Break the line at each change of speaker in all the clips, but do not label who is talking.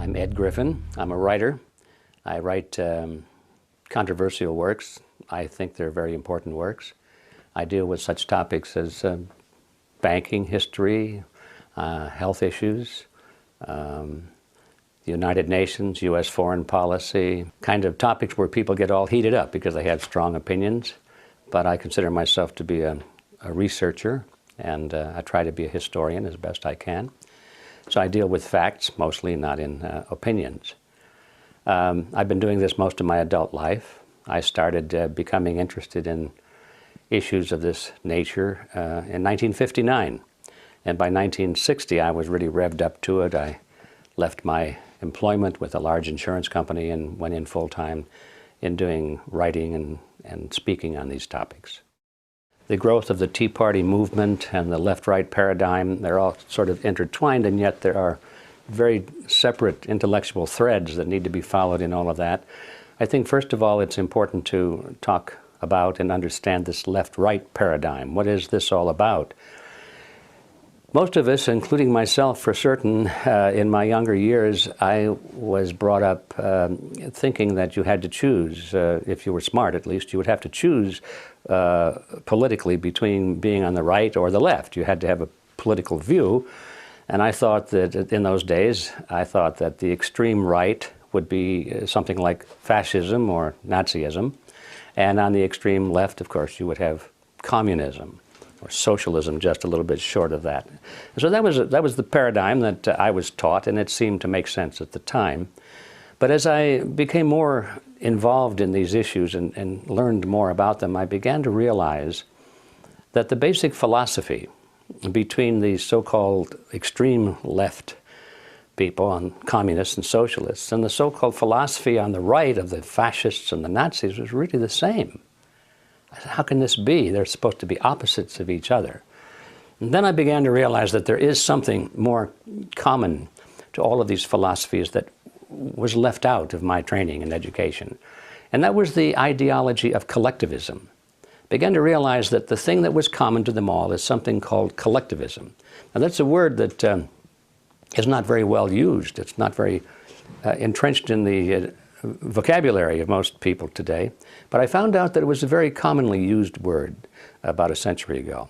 I'm Ed Griffin. I'm a writer. I write controversial works. I think they're very important works. I deal with such topics as banking history, health issues, the United Nations, U.S. foreign policy, kind of topics where people get all heated up because they have strong opinions. But I consider myself to be a researcher, and I try to be a historian as best I can. So I deal with facts, mostly, not in opinions. I've been doing this most of my adult life. I started becoming interested in issues of this nature in 1959. And by 1960, I was really revved up to it. I left my employment with a large insurance company and went in full-time in doing writing and speaking on these topics. The growth of the Tea Party movement and the left-right paradigm, they're all sort of intertwined, and yet there are very separate intellectual threads that need to be followed in all of that. I think, first of all, it's important to talk about and understand this left-right paradigm. What is this all about? Most of us, including myself for certain, in my younger years, I was brought up thinking that you had to choose, if you were smart at least, you would have to choose politically between being on the right or the left. You had to have a political view. And I thought that in those days, I thought that the extreme right would be something like fascism or Nazism. And on the extreme left, of course, you would have communism or socialism, just a little bit short of that. So that was the paradigm that I was taught, and it seemed to make sense at the time. But as I became more involved in these issues and learned more about them, I began to realize that the basic philosophy between the so-called extreme left people, on communists and socialists, and the so-called philosophy on the right of the fascists and the Nazis was really the same. I said, how can this be? They're supposed to be opposites of each other. And then I began to realize that there is something more common to all of these philosophies that was left out of my training and education. And that was the ideology of collectivism. I began to realize that the thing that was common to them all is something called collectivism. Now that's a word that is not very well used. It's not very entrenched in the vocabulary of most people today. But I found out that it was a very commonly used word about a century ago.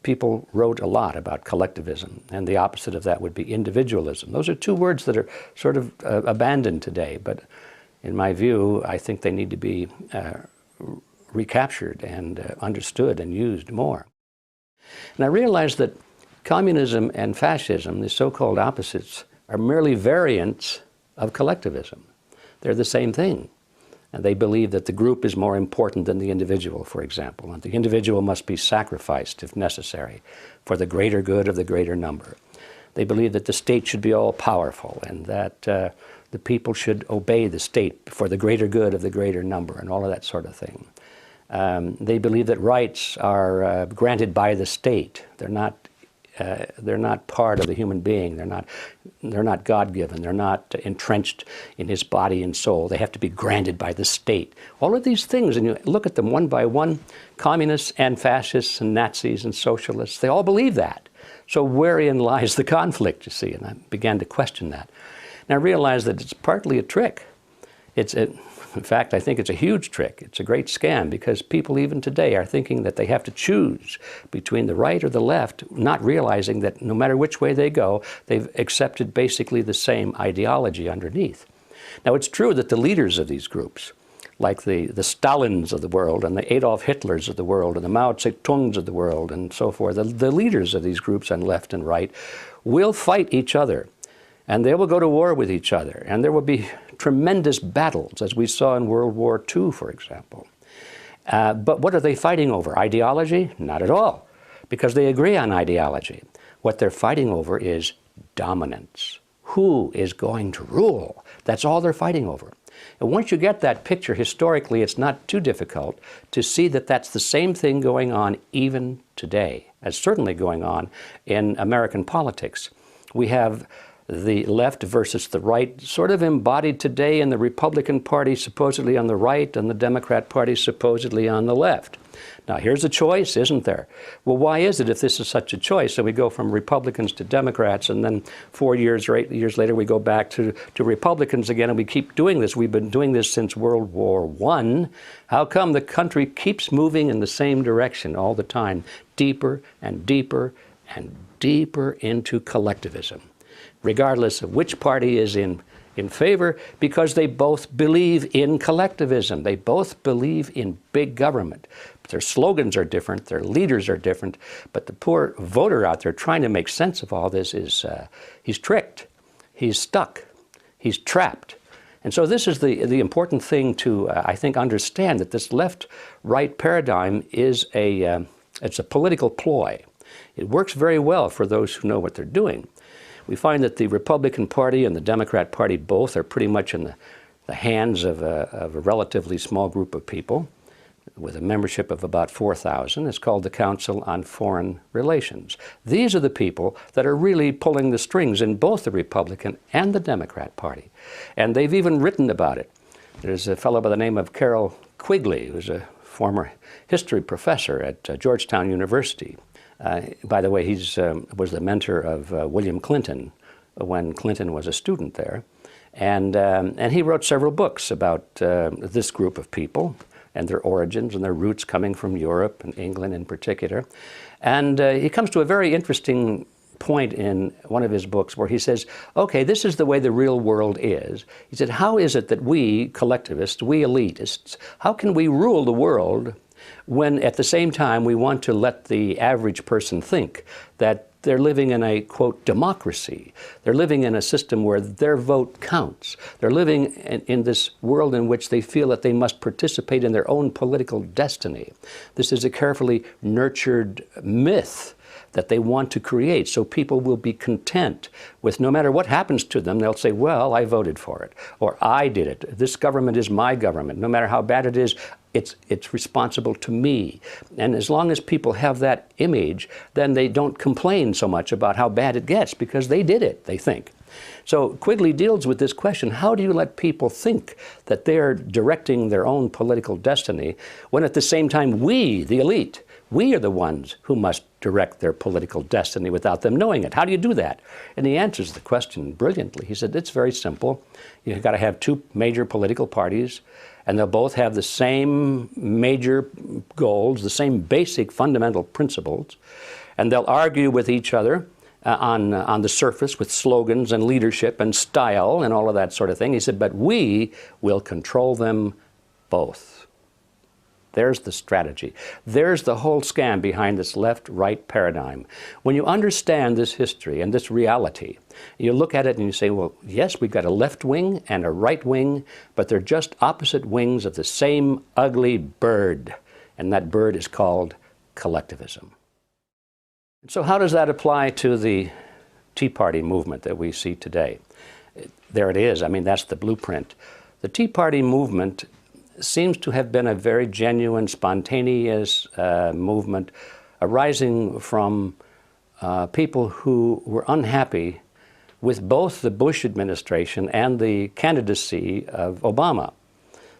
People wrote a lot about collectivism, and the opposite of that would be individualism. Those are two words that are sort of abandoned today, but in my view, I think they need to be recaptured and understood and used more. And I realized that communism and fascism, the so-called opposites, are merely variants of collectivism. They're the same thing. And they believe that the group is more important than the individual, for example. And the individual must be sacrificed, if necessary, for the greater good of the greater number. They believe that the state should be all-powerful and that the people should obey the state for the greater good of the greater number and all of that sort of thing. They believe that rights are granted by the state. They're not part of the human being. They're not God-given. They're not entrenched in his body and soul. They have to be granted by the state. All of these things, and you look at them one by one, communists and fascists and Nazis and socialists, they all believe that. So wherein lies the conflict, you see? And I began to question that. And I realized that it's partly a trick. In fact, I think it's a huge trick. It's a great scam because people even today are thinking that they have to choose between the right or the left, not realizing that no matter which way they go, they've accepted basically the same ideology underneath. Now, it's true that the leaders of these groups, like the Stalins of the world and the Adolf Hitlers of the world and the Mao Zedongs of the world and so forth, the leaders of these groups on left and right will fight each other. And they will go to war with each other. And there will be tremendous battles, as we saw in World War II, for example. But what are they fighting over? Ideology? Not at all, because they agree on ideology. What they're fighting over is dominance. Who is going to rule? That's all they're fighting over. And once you get that picture historically, it's not too difficult to see that that's the same thing going on even today, as certainly going on in American politics. We have the left versus the right, sort of embodied today in the Republican Party supposedly on the right and the Democrat Party supposedly on the left. Now, here's a choice, isn't there? Well, why is it if this is such a choice? So we go from Republicans to Democrats, and then 4 years or 8 years later, we go back to Republicans again, and we keep doing this. We've been doing this since World War I. How come the country keeps moving in the same direction all the time, deeper and deeper and deeper into collectivism, regardless of which party is in favor? Because they both believe in collectivism. They both believe in big government. Their slogans are different, their leaders are different, but the poor voter out there trying to make sense of all this is, he's tricked, he's stuck, he's trapped. And so this is the important thing to, I think, understand, that this left-right paradigm is it's a political ploy. It works very well for those who know what they're doing. We find that the Republican Party and the Democrat Party both are pretty much in the hands of a relatively small group of people with a membership of about 4,000. It's called the Council on Foreign Relations. These are the people that are really pulling the strings in both the Republican and the Democrat Party. And they've even written about it. There's a fellow by the name of Carroll Quigley, who's a former history professor at Georgetown University. By the way, he was the mentor of William Clinton when Clinton was a student there. And he wrote several books about this group of people and their origins and their roots coming from Europe and England in particular. And he comes to a very interesting point in one of his books where he says, okay, this is the way the real world is. He said, how is it that we collectivists, we elitists, how can we rule the world when at the same time we want to let the average person think that they're living in a, quote, democracy. They're living in a system where their vote counts. They're living in this world in which they feel that they must participate in their own political destiny. This is a carefully nurtured myth that they want to create, so people will be content with, no matter what happens to them, they'll say, well, I voted for it, or I did it. This government is my government. No matter how bad it is, it's responsible to me. And as long as people have that image, then they don't complain so much about how bad it gets, because they did it, they think. So Quigley deals with this question: how do you let people think that they're directing their own political destiny when at the same time we, the elite, we are the ones who must direct their political destiny without them knowing it? How do you do that? And he answers the question brilliantly. He said, it's very simple. You've got to have two major political parties, and they'll both have the same major goals, the same basic fundamental principles, and they'll argue with each other on the surface with slogans and leadership and style and all of that sort of thing. He said, but we will control them both. There's the strategy. There's the whole scam behind this left-right paradigm. When you understand this history and this reality, you look at it and you say, well, yes, we've got a left wing and a right wing, but they're just opposite wings of the same ugly bird, and that bird is called collectivism. So how does that apply to the Tea Party movement that we see today? There it is. I mean, that's the blueprint. The Tea Party movement seems to have been a very genuine, spontaneous movement arising from people who were unhappy with both the Bush administration and the candidacy of Obama.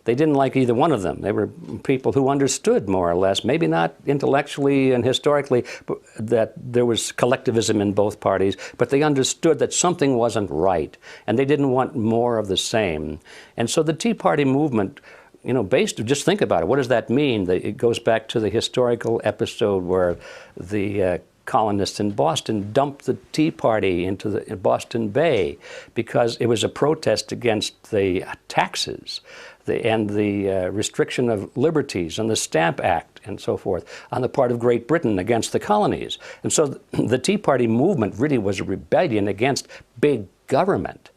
They didn't like either one of them. They were people who understood, more or less, maybe not intellectually and historically, but that there was collectivism in both parties, but they understood that something wasn't right, and they didn't want more of the same. And so the Tea Party movement, you know, just think about it. What does that mean? It goes back to the historical episode where the colonists in Boston dumped the Tea Party into the Boston Bay because it was a protest against the taxes and the restriction of liberties and the Stamp Act and so forth on the part of Great Britain against the colonies. And so the Tea Party movement really was a rebellion against big government,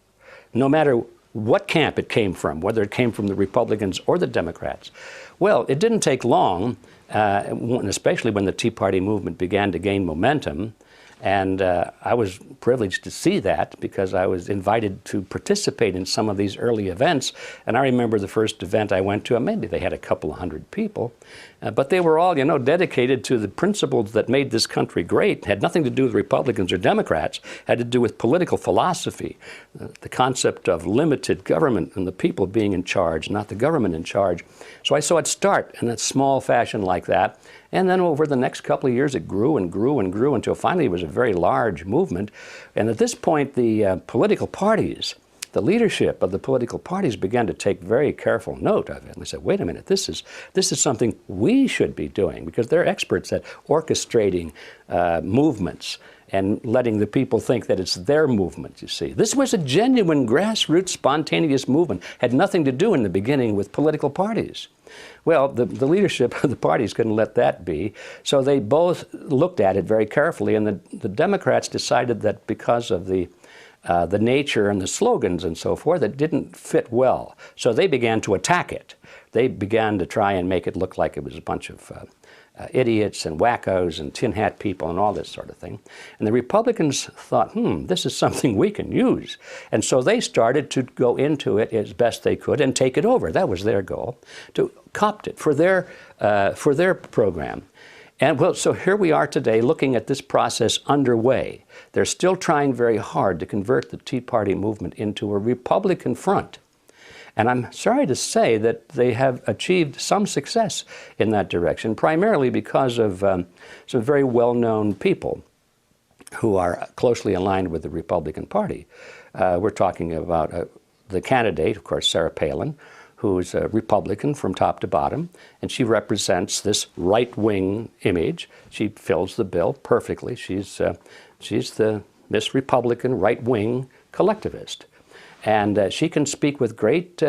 no matter what camp it came from, whether it came from the Republicans or the Democrats. Well, it didn't take long, especially when the Tea Party movement began to gain momentum. And I was privileged to see that because I was invited to participate in some of these early events. And I remember the first event I went to, maybe they had a couple of hundred people. But they were all, you know, dedicated to the principles that made this country great. It had nothing to do with Republicans or Democrats. It had to do with political philosophy, the concept of limited government and the people being in charge, not the government in charge. So I saw it start in a small fashion like that. And then over the next couple of years, it grew and grew and grew until finally it was a very large movement. And at this point, the political parties, the leadership of the political parties began to take very careful note of it. And they said, wait a minute, this is something we should be doing, because they're experts at orchestrating movements and letting the people think that it's their movement, you see. This was a genuine grassroots spontaneous movement. Had nothing to do in the beginning with political parties. Well, the leadership of the parties couldn't let that be, so they both looked at it very carefully, and the Democrats decided that because of the nature and the slogans and so forth, it didn't fit well. So they began to attack it. They began to try and make it look like it was a bunch of idiots and wackos and tin hat people and all this sort of thing. And the Republicans thought, this is something we can use. And so they started to go into it as best they could and take it over. That was their goal, to copt it for their program. And well, so here we are today looking at this process underway. They're still trying very hard to convert the Tea Party movement into a Republican front. And I'm sorry to say that they have achieved some success in that direction, primarily because of some very well-known people who are closely aligned with the Republican Party. We're talking about the candidate, of course, Sarah Palin, who's a Republican from top to bottom, and she represents this right-wing image. She fills the bill perfectly. She's the Miss Republican right-wing collectivist. And she can speak with great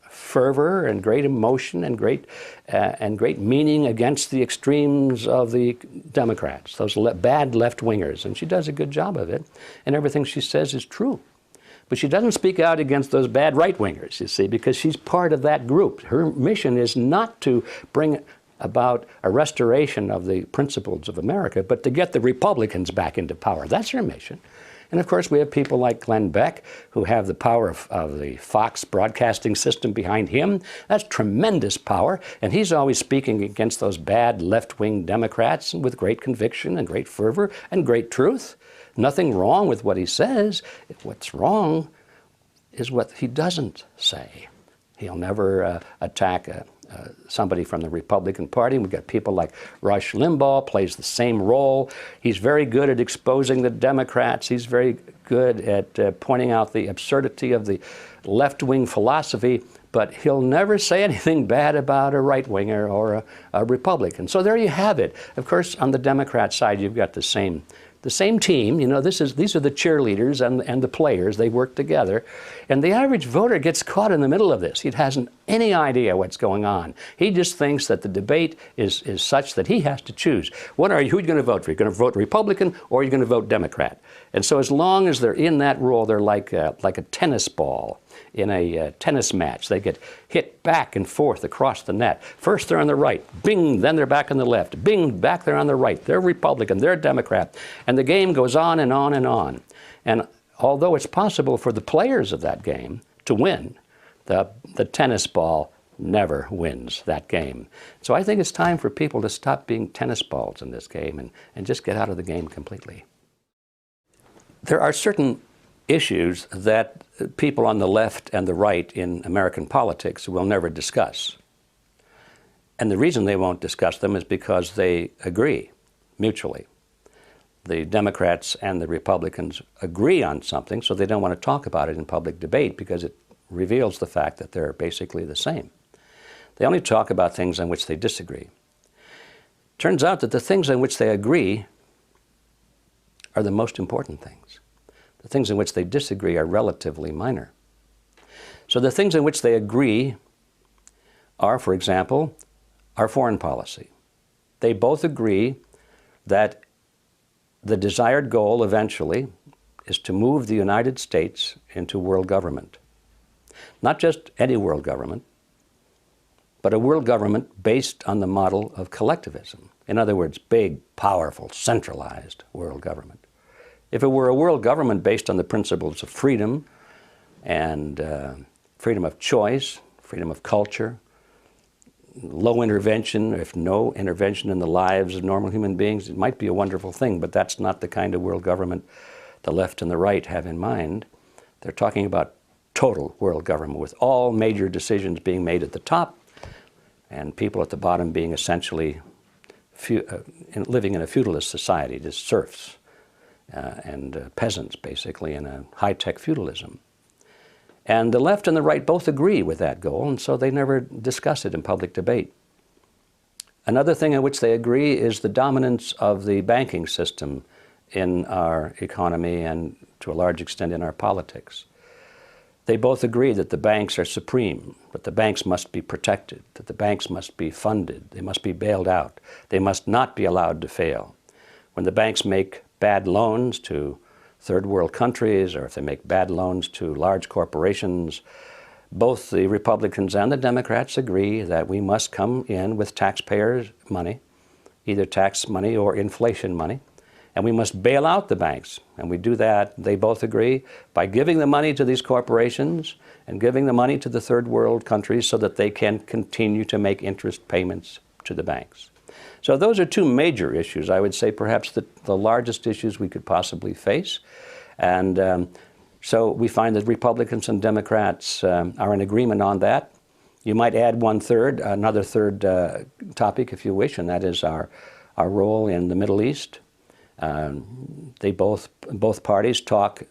fervor and great emotion and great meaning against the extremes of the Democrats, those bad left-wingers. And she does a good job of it, and everything she says is true. But she doesn't speak out against those bad right-wingers, you see, because she's part of that group. Her mission is not to bring about a restoration of the principles of America, but to get the Republicans back into power. That's her mission. And of course, we have people like Glenn Beck, who have the power of the Fox broadcasting system behind him. That's tremendous power. And he's always speaking against those bad left-wing Democrats with great conviction and great fervor and great truth. Nothing wrong with what he says. What's wrong is what he doesn't say. He'll never attack somebody from the Republican Party. We've got people like Rush Limbaugh, plays the same role. He's very good at exposing the Democrats. He's very good at pointing out the absurdity of the left-wing philosophy, but he'll never say anything bad about a right-winger or a Republican. So there you have it. Of course, on the Democrat side, you've got the same team. You know, these are the cheerleaders and the players. They work together. And the average voter gets caught in the middle of this. He hasn't any idea what's going on. He just thinks that the debate is such that he has to choose. Who are you going to vote for? You're going to vote Republican or you're going to vote Democrat. And so as long as they're in that role, they're like a tennis ball in a tennis match. They get hit back and forth across the net. First they're on the right, bing, then they're back on the left, bing, back there on the right. They're Republican, they're Democrat. And the game goes on and on and on. And although it's possible for the players of that game to win, the tennis ball never wins that game. So I think it's time for people to stop being tennis balls in this game and just get out of the game completely. There are certain issues that people on the left and the right in American politics will never discuss. And the reason they won't discuss them is because they agree mutually. The Democrats and the Republicans agree on something, so they don't want to talk about it in public debate because it reveals the fact that they're basically the same. They only talk about things on which they disagree. Turns out that the things on which they agree are the most important things. The things in which they disagree are relatively minor. So the things in which they agree are, for example, our foreign policy. They both agree that the desired goal eventually is to move the United States into world government. Not just any world government, but a world government based on the model of collectivism. In other words, big, powerful, centralized world government. If it were a world government based on the principles of freedom and freedom of choice, freedom of culture, low intervention, if no intervention in the lives of normal human beings, it might be a wonderful thing, but that's not the kind of world government the left and the right have in mind. They're talking about total world government with all major decisions being made at the top and people at the bottom being essentially living in a feudalist society, just serfs and peasants basically in a high-tech feudalism. And the left and the right both agree with that goal, and so they never discuss it in public debate. Another thing in which they agree is the dominance of the banking system in our economy and to a large extent in our politics. They both agree that the banks are supreme, that the banks must be protected, that the banks must be funded, they must be bailed out, they must not be allowed to fail. When the banks make bad loans to third world countries, or if they make bad loans to large corporations, both the Republicans and the Democrats agree that we must come in with taxpayers' money, either tax money or inflation money, and we must bail out the banks. And we do that, they both agree, by giving the money to these corporations and giving the money to the third world countries so that they can continue to make interest payments to the banks. So those are two major issues, I would say perhaps the largest issues we could possibly face. And so we find that Republicans and Democrats are in agreement on that. You might add another third topic if you wish, and that is our role in the Middle East. Both parties talk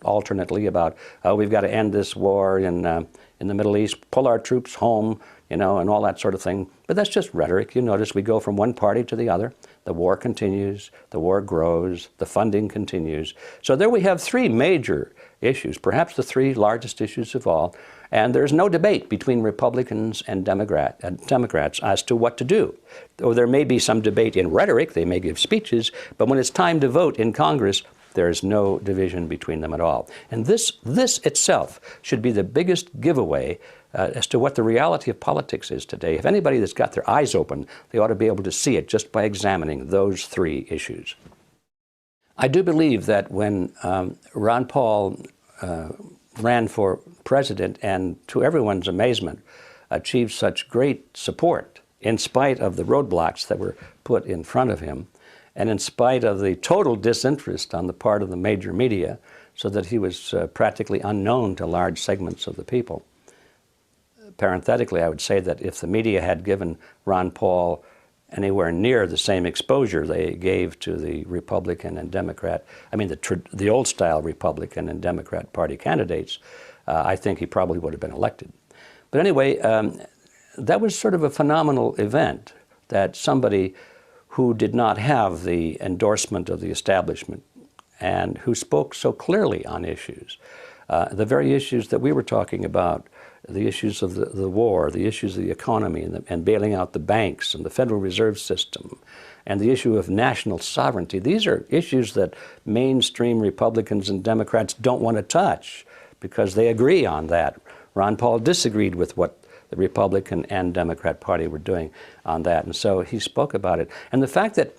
alternately about, oh, we've got to end this war in the Middle East, pull our troops home, and all that sort of thing. But that's just rhetoric. You notice we go from one party to the other. The war continues, the war grows, the funding continues. So there we have three major issues, perhaps the three largest issues of all. And there's no debate between Republicans and Democrats as to what to do. Though there may be some debate in rhetoric, they may give speeches, but when it's time to vote in Congress, there is no division between them at all. And this itself should be the biggest giveaway as to what the reality of politics is today. If anybody that's got their eyes open, they ought to be able to see it just by examining those three issues. I do believe that when Ron Paul ran for president and, to everyone's amazement, achieved such great support in spite of the roadblocks that were put in front of him, and in spite of the total disinterest on the part of the major media, so that he was practically unknown to large segments of the people. Parenthetically, I would say that if the media had given Ron Paul anywhere near the same exposure they gave to the Republican and Democrat, the old-style Republican and Democrat Party candidates, I think he probably would have been elected. But anyway, that was sort of a phenomenal event, that somebody who did not have the endorsement of the establishment and who spoke so clearly on issues, the very issues that we were talking about, the issues of the war, the issues of the economy and bailing out the banks and the Federal Reserve System, and the issue of national sovereignty. These are issues that mainstream Republicans and Democrats don't want to touch because they agree on that. Ron Paul disagreed with what the Republican and Democrat Party were doing on that, and so he spoke about it. And the fact that,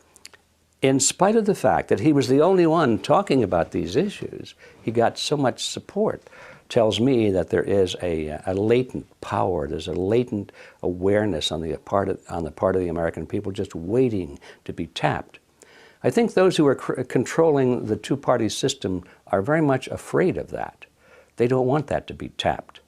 in spite of the fact that he was the only one talking about these issues, he got so much support, tells me that there is a latent power, there's a latent awareness on the part of the American people just waiting to be tapped. I think those who are controlling the two-party system are very much afraid of that. They don't want that to be tapped.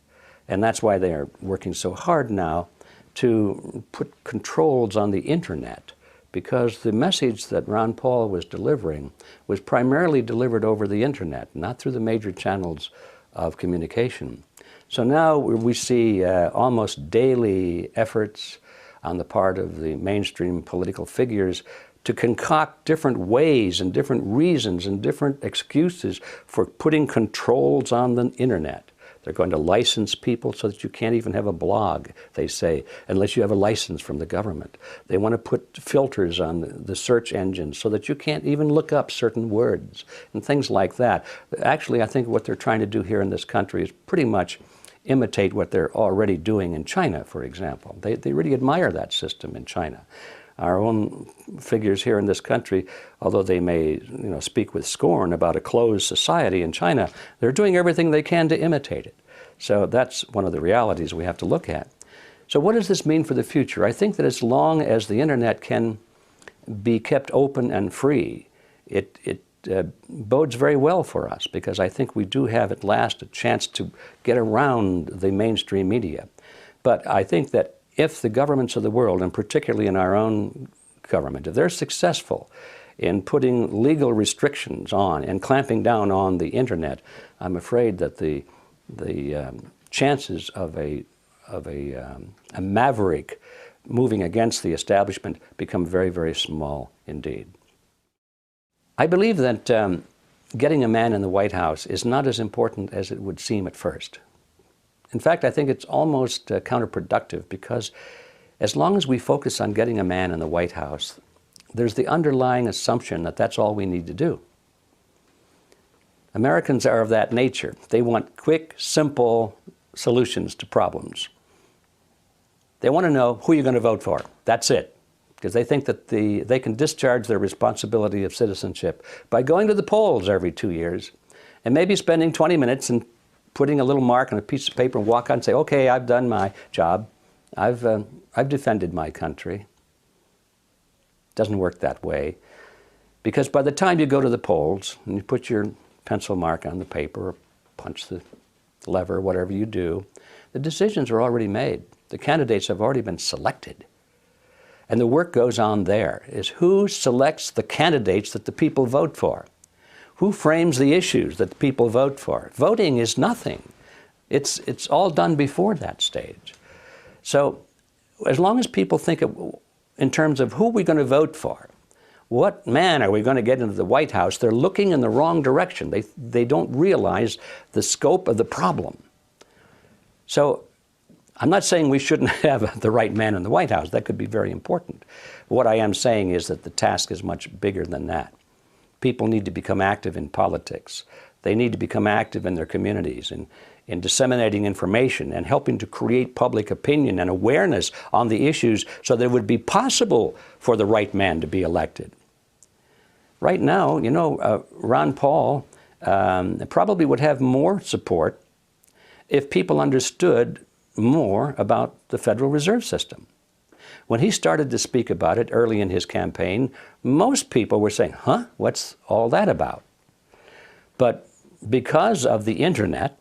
And that's why they are working so hard now to put controls on the internet, because the message that Ron Paul was delivering was primarily delivered over the internet, not through the major channels of communication. So now we see almost daily efforts on the part of the mainstream political figures to concoct different ways and different reasons and different excuses for putting controls on the internet. They're going to license people so that you can't even have a blog, they say, unless you have a license from the government. They want to put filters on the search engines so that you can't even look up certain words and things like that. Actually, I think what they're trying to do here in this country is pretty much imitate what they're already doing in China, for example. They really admire that system in China. Our own figures here in this country, although they may speak with scorn about a closed society in China, they're doing everything they can to imitate it. So that's one of the realities we have to look at. So what does this mean for the future? I think that as long as the internet can be kept open and free, it bodes very well for us, because I think we do have at last a chance to get around the mainstream media. But I think that if the governments of the world, and particularly in our own government, if they're successful in putting legal restrictions on and clamping down on the internet, I'm afraid that the chances of a maverick moving against the establishment become very, very small indeed. I believe that getting a man in the White House is not as important as it would seem at first. In fact, I think it's almost counterproductive, because as long as we focus on getting a man in the White House, there's the underlying assumption that that's all we need to do. Americans are of that nature. They want quick, simple solutions to problems. They want to know who you're going to vote for. That's it. Because they think that they can discharge their responsibility of citizenship by going to the polls every 2 years and maybe spending 20 minutes and putting a little mark on a piece of paper and walk out and say, okay, I've done my job. I've defended my country. Doesn't work that way. Because by the time you go to the polls and you put your pencil mark on the paper or punch the lever, whatever you do, the decisions are already made. The candidates have already been selected. And the work goes on there, is who selects the candidates that the people vote for? Who frames the issues that the people vote for? Voting is nothing. It's all done before that stage. So as long as people think in terms of who we're going to vote for, what man are we going to get into the White House, they're looking in the wrong direction. They don't realize the scope of the problem. So I'm not saying we shouldn't have the right man in the White House. That could be very important. What I am saying is that the task is much bigger than that. People need to become active in politics. They need to become active in their communities, in disseminating information and helping to create public opinion and awareness on the issues so that it would be possible for the right man to be elected. Right now, you know, Ron Paul probably would have more support if people understood more about the Federal Reserve System. When he started to speak about it early in his campaign, most people were saying, huh, what's all that about? But because of the internet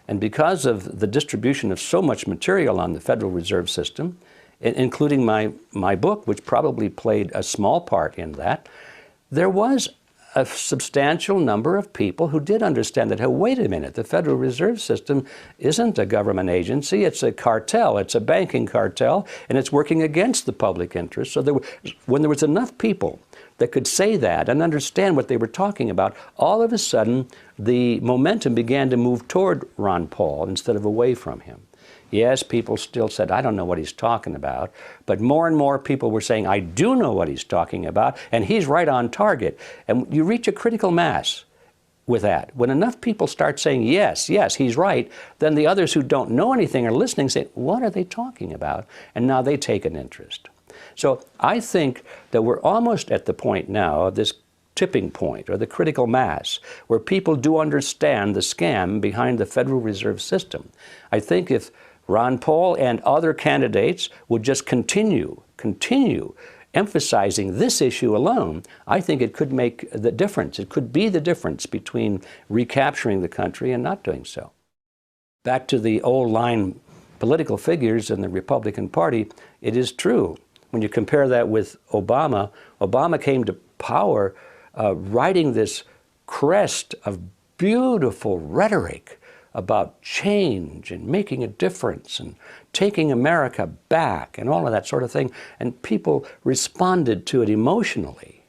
and because of the distribution of so much material on the Federal Reserve System, including my book, which probably played a small part in that, there was a substantial number of people who did understand that, hey, wait a minute, the Federal Reserve System isn't a government agency, it's a cartel, it's a banking cartel, and it's working against the public interest. So when there was enough people that could say that and understand what they were talking about, all of a sudden the momentum began to move toward Ron Paul instead of away from him. Yes, people still said, I don't know what he's talking about, but more and more people were saying, I do know what he's talking about, and he's right on target. And you reach a critical mass with that. When enough people start saying, yes, yes, he's right, then the others who don't know anything are listening say, what are they talking about? And now they take an interest. So I think that we're almost at the point now of this tipping point, or the critical mass, where people do understand the scam behind the Federal Reserve System. I think if Ron Paul and other candidates would just continue emphasizing this issue alone, I think it could make the difference. It could be the difference between recapturing the country and not doing so. Back to the old line political figures in the Republican Party, it is true. When you compare that with Obama, Obama came to power riding this crest of beautiful rhetoric about change and making a difference and taking America back and all of that sort of thing. And people responded to it emotionally.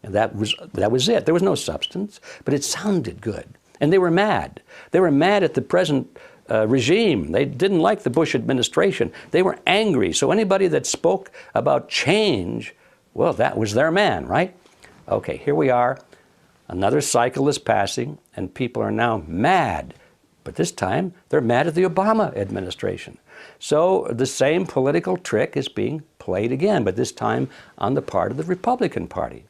And that was it. There was no substance, but it sounded good. And they were mad. They were mad at the present regime. They didn't like the Bush administration. They were angry. So anybody that spoke about change, well, that was their man, right? Okay, here we are. Another cycle is passing, and people are now mad. But this time, they're mad at the Obama administration. So the same political trick is being played again, but this time on the part of the Republican Party.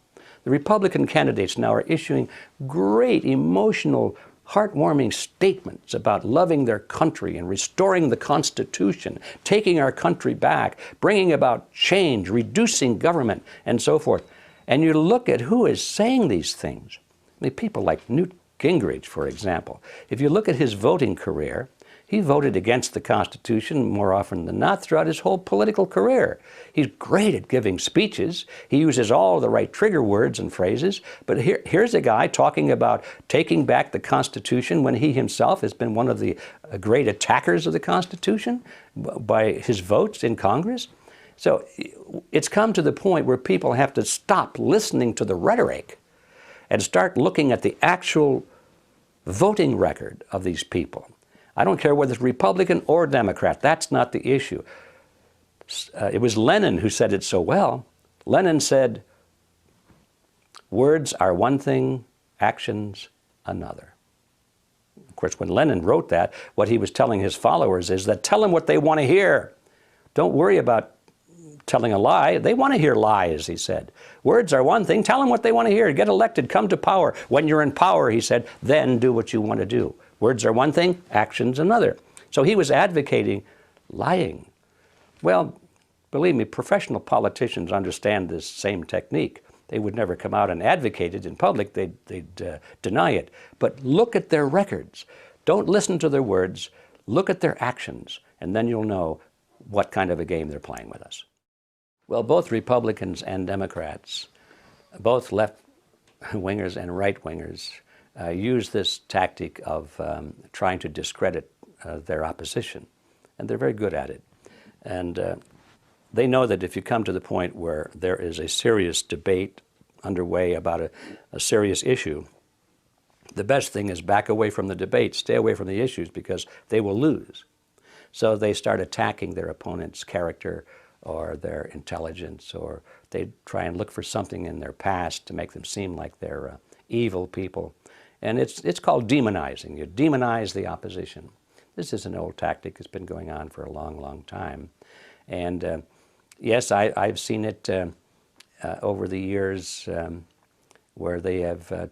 The Republican candidates now are issuing great emotional heartwarming statements about loving their country and restoring the Constitution, taking our country back, bringing about change, reducing government, and so forth. And you look at who is saying these things. I mean, people like Newt Gingrich, for example. If you look at his voting career, he voted against the Constitution more often than not throughout his whole political career. He's great at giving speeches. He uses all the right trigger words and phrases. But here's a guy talking about taking back the Constitution when he himself has been one of the great attackers of the Constitution by his votes in Congress. So it's come to the point where people have to stop listening to the rhetoric and start looking at the actual voting record of these people. I don't care whether it's Republican or Democrat. That's not the issue. It was Lenin who said it so well. Lenin said, words are one thing, actions another. Of course, when Lenin wrote that, what he was telling his followers is that tell them what they want to hear. Don't worry about telling a lie. They want to hear lies, he said. Words are one thing. Tell them what they want to hear. Get elected. Come to power. When you're in power, he said, then do what you want to do. Words are one thing, actions another. So he was advocating lying. Well, believe me, professional politicians understand this same technique. They would never come out and advocate it in public. They'd deny it. But look at their records. Don't listen to their words. Look at their actions, and then you'll know what kind of a game they're playing with us. Well, both Republicans and Democrats, both left-wingers and right-wingers, use this tactic of trying to discredit their opposition. And they're very good at it. And they know that if you come to the point where there is a serious debate underway about a serious issue, the best thing is back away from the debate, stay away from the issues, because they will lose. So they start attacking their opponent's character or their intelligence, or they try and look for something in their past to make them seem like they're evil people. And it's called demonizing. You demonize the opposition. This is an old tactic that's been going on for a long, long time. And yes, I've seen it over the years where they have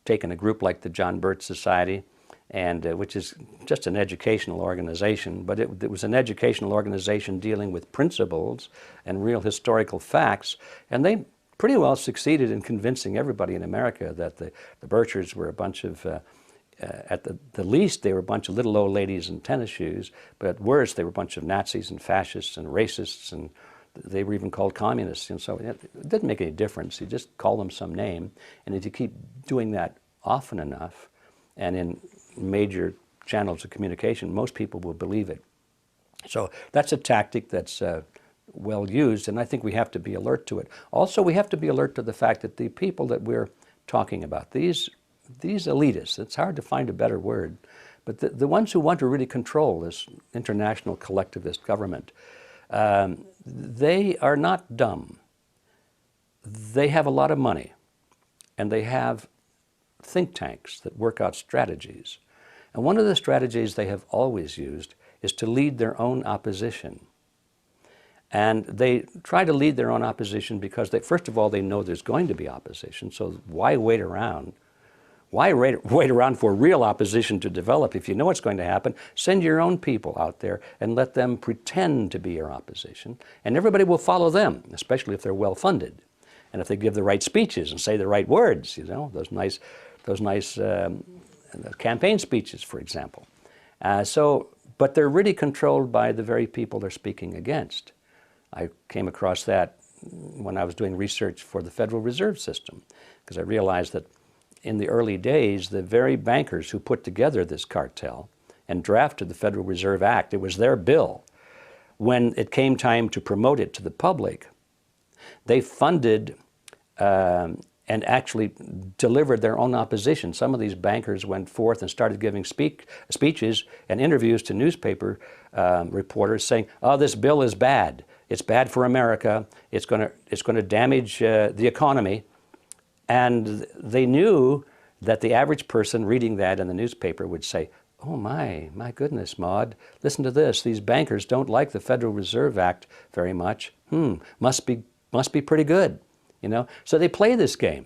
taken a group like the John Birch Society, and which is just an educational organization, but it was an educational organization dealing with principles and real historical facts, and they pretty well succeeded in convincing everybody in America that the Birchers were a bunch of, at the least, they were a bunch of little old ladies in tennis shoes, but at worst, they were a bunch of Nazis and fascists and racists, and they were even called communists. And so it didn't make any difference. You just call them some name, and if you keep doing that often enough, and in major channels of communication, most people will believe it. So that's a tactic that's well used, and I think we have to be alert to it. Also, we have to be alert to the fact that the people that we're talking about, these elitists, it's hard to find a better word, but the ones who want to really control this international collectivist government, they are not dumb. They have a lot of money, and they have think tanks that work out strategies. And one of the strategies they have always used is to lead their own opposition. And they try to lead their own opposition because, first of all, they know there's going to be opposition, so why wait around? Why wait around for real opposition to develop? If you know what's going to happen, send your own people out there and let them pretend to be your opposition, and everybody will follow them, especially if they're well-funded. And if they give the right speeches and say the right words, you know, those nice campaign speeches, for example. But they're really controlled by the very people they're speaking against. I came across that when I was doing research for the Federal Reserve System, because I realized that in the early days, the very bankers who put together this cartel and drafted the Federal Reserve Act, it was their bill. When it came time to promote it to the public, they funded and actually delivered their own opposition. Some of these bankers went forth and started giving speeches and interviews to newspaper reporters saying, oh, this bill is bad. It's bad for America. It's going to damage the economy. And they knew that the average person reading that in the newspaper would say, oh my goodness, Maude, listen to this. These bankers don't like the Federal Reserve Act very much. Must be pretty good, you know. So they play this game.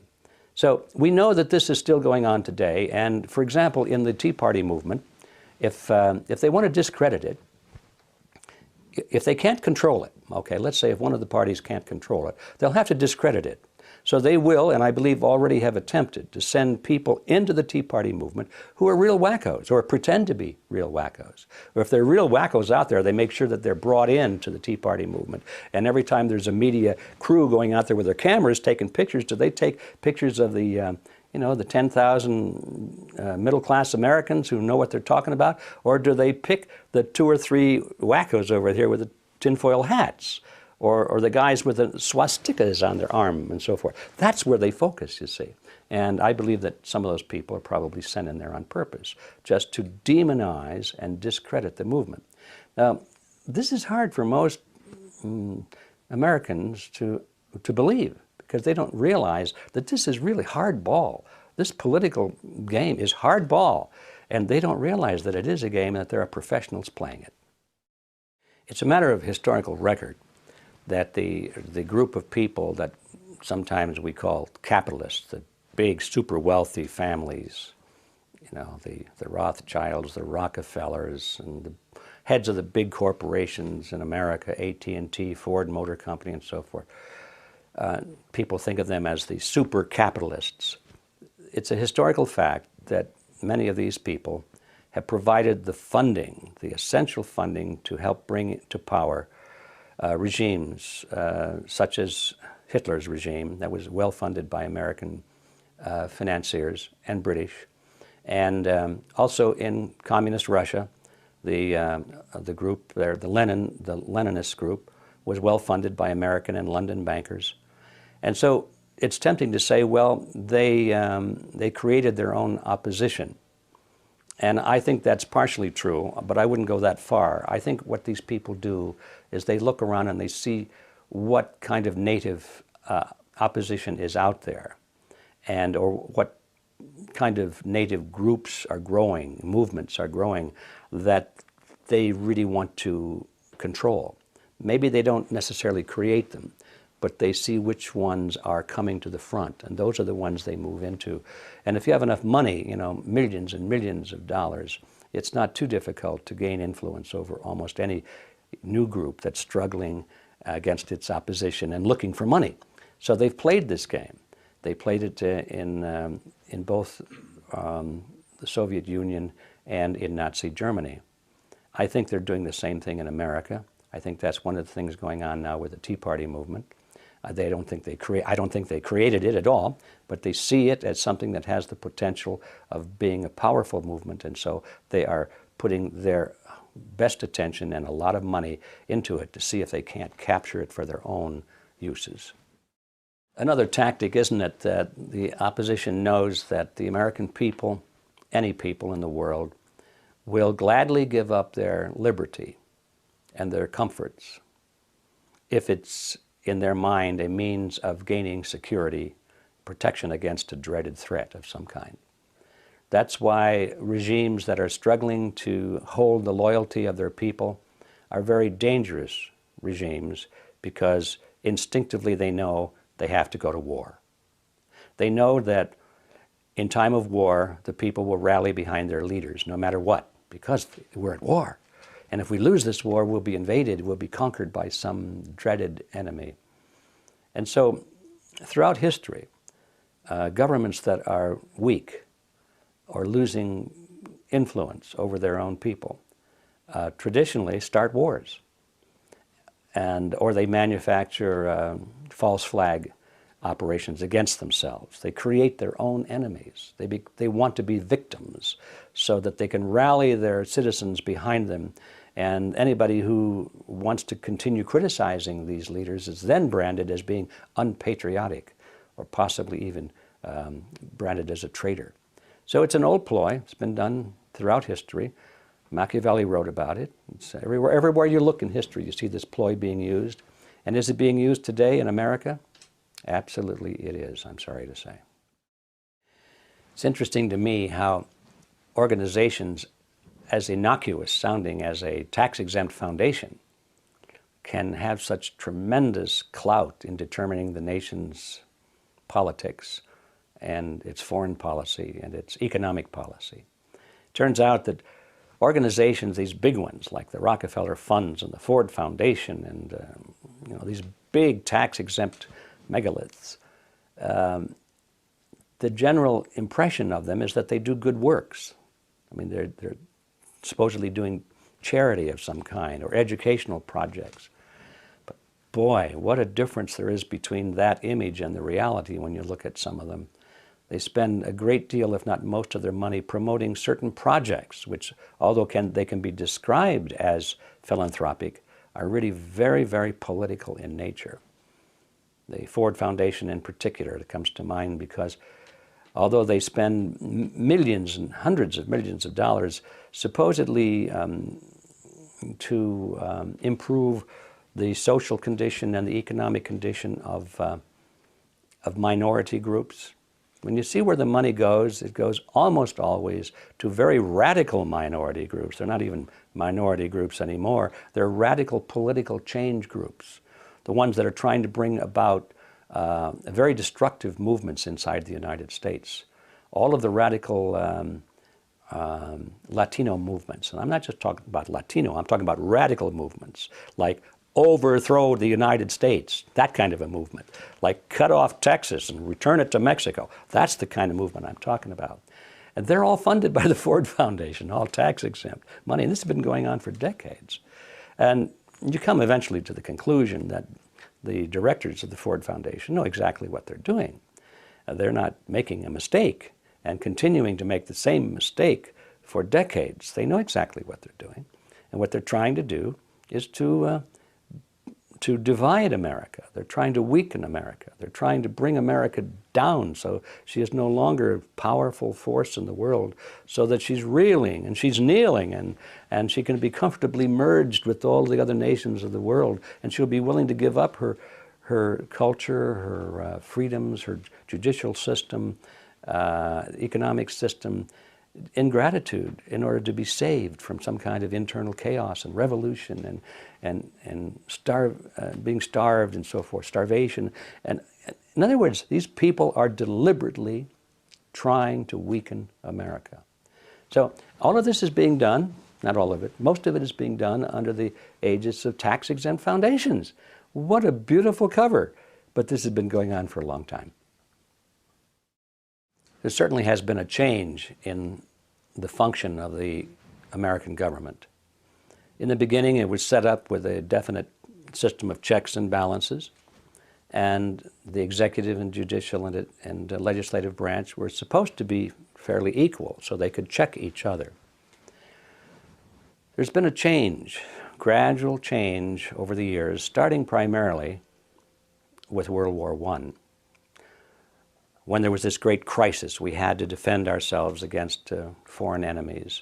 So we know that this is still going on today, and for example, in the Tea Party movement, if they want to discredit it, if they can't control it, okay, let's say if one of the parties can't control it, they'll have to discredit it. So they will, and I believe already have attempted, to send people into the Tea Party movement who are real wackos or pretend to be real wackos. Or if they're real wackos out there, they make sure that they're brought in to the Tea Party movement. And every time there's a media crew going out there with their cameras taking pictures, do they take pictures of the the 10,000 middle-class Americans who know what they're talking about? Or do they pick the 2 or 3 wackos over here with the tinfoil hats? Or the guys with the swastikas on their arm and so forth? That's where they focus, you see. And I believe that some of those people are probably sent in there on purpose, just to demonize and discredit the movement. Now, this is hard for most Americans to believe, because they don't realize that this is really hardball. This political game is hardball, and they don't realize that it is a game and that there are professionals playing it. It's a matter of historical record that the group of people that sometimes we call capitalists, the big super wealthy families, the Rothschilds, the Rockefellers, and the heads of the big corporations in America, AT&T, Ford Motor Company, and so forth. People think of them as the super capitalists. It's a historical fact that many of these people have provided the funding, the essential funding, to help bring to power regimes such as Hitler's regime that was well funded by American financiers and British, and also in communist Russia, the group there, the Leninist group, was well funded by American and London bankers. And so it's tempting to say, well, they created their own opposition. And I think that's partially true, but I wouldn't go that far. I think what these people do is they look around and they see what kind of native opposition is out there, or what kind of native groups are growing, movements are growing, that they really want to control. Maybe they don't necessarily create them, but they see which ones are coming to the front, and those are the ones they move into. And if you have enough money, millions and millions of dollars, it's not too difficult to gain influence over almost any new group that's struggling against its opposition and looking for money. So they've played this game. They played it in both the Soviet Union and in Nazi Germany. I think they're doing the same thing in America. I think that's one of the things going on now with the Tea Party movement. I don't think they created it at all, but they see it as something that has the potential of being a powerful movement, and so they are putting their best attention and a lot of money into it to see if they can't capture it for their own uses. Another tactic, isn't it, that the opposition knows that the American people, any people in the world, will gladly give up their liberty and their comforts if it's in their mind a means of gaining security, protection against a dreaded threat of some kind. That's why regimes that are struggling to hold the loyalty of their people are very dangerous regimes, because instinctively they know they have to go to war. They know that in time of war, the people will rally behind their leaders no matter what, because we're at war. And if we lose this war, we'll be invaded, we'll be conquered by some dreaded enemy. And so throughout history, governments that are weak or losing influence over their own people traditionally start wars, or they manufacture false flag operations against themselves. They create their own enemies. They want to be victims so that they can rally their citizens behind them, and anybody who wants to continue criticizing these leaders is then branded as being unpatriotic, or possibly even branded as a traitor. So it's an old ploy. It's been done throughout history. Machiavelli wrote about it. It's everywhere you look in history, you see this ploy being used. And is it being used today in America? Absolutely it is, I'm sorry to say. It's interesting to me how organizations as innocuous sounding as a tax-exempt foundation can have such tremendous clout in determining the nation's politics and its foreign policy and its economic policy. Turns out that organizations, these big ones like the Rockefeller Funds and the Ford Foundation and these big tax-exempt megaliths, the general impression of them is that they do good works. I mean, they're supposedly doing charity of some kind or educational projects. But boy, what a difference there is between that image and the reality when you look at some of them. They spend a great deal, if not most of their money, promoting certain projects, which, although they can be described as philanthropic, are really very, very political in nature. The Ford Foundation in particular comes to mind because although they spend millions and hundreds of millions of dollars supposedly to improve the social condition and the economic condition of minority groups, when you see where the money goes, it goes almost always to very radical minority groups. They're not even minority groups anymore. They're radical political change groups, the ones that are trying to bring about very destructive movements inside the United States. All of the radical Latino movements, and I'm not just talking about Latino, I'm talking about radical movements, like overthrow the United States, that kind of a movement, like cut off Texas and return it to Mexico. That's the kind of movement I'm talking about. And they're all funded by the Ford Foundation, all tax-exempt money, and this has been going on for decades. And you come eventually to the conclusion that the directors of the Ford Foundation know exactly what they're doing. They're not making a mistake and continuing to make the same mistake for decades. They know exactly what they're doing. And what they're trying to do is to divide America. They're trying to weaken America. They're trying to bring America down so she is no longer a powerful force in the world, so that she's reeling and she's kneeling and she can be comfortably merged with all the other nations of the world, and she'll be willing to give up her culture, her freedoms, her judicial system, economic system, in gratitude in order to be saved from some kind of internal chaos and revolution and being starved and so forth, starvation. And in other words, these people are deliberately trying to weaken America. So all of this is being done, not all of it, most of it is being done under the aegis of tax-exempt foundations. What a beautiful cover. But this has been going on for a long time. There certainly has been a change in the function of the American government. In the beginning, it was set up with a definite system of checks and balances, and the executive and judicial and legislative branch were supposed to be fairly equal, so they could check each other. There's been a change, gradual change over the years, starting primarily with World War I. When there was this great crisis, we had to defend ourselves against foreign enemies.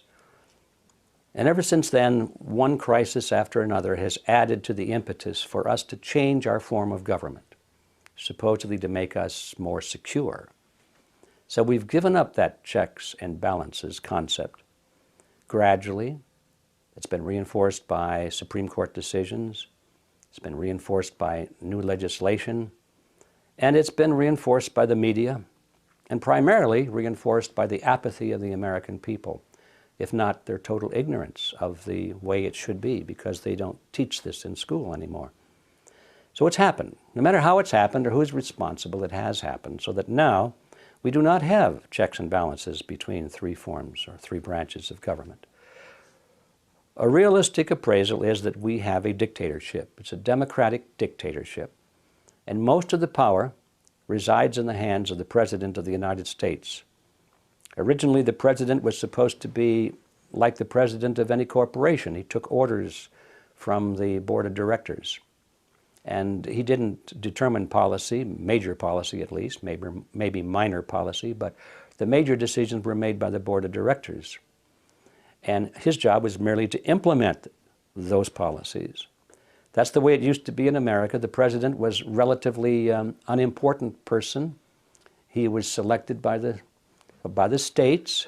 And ever since then, one crisis after another has added to the impetus for us to change our form of government, supposedly to make us more secure. So we've given up that checks and balances concept. Gradually, it's been reinforced by Supreme Court decisions, it's been reinforced by new legislation, and it's been reinforced by the media, and primarily reinforced by the apathy of the American people, if not their total ignorance of the way it should be, because they don't teach this in school anymore. So it's happened. No matter how it's happened or who's responsible, it has happened, so that now we do not have checks and balances between three forms or three branches of government. A realistic appraisal is that we have a dictatorship. It's a democratic dictatorship. And most of the power resides in the hands of the President of the United States. Originally, the President was supposed to be like the President of any corporation. He took orders from the Board of Directors. And he didn't determine policy, major policy at least, maybe minor policy, but the major decisions were made by the Board of Directors. And his job was merely to implement those policies. That's the way it used to be in America. The president was a relatively unimportant person. He was selected by the states,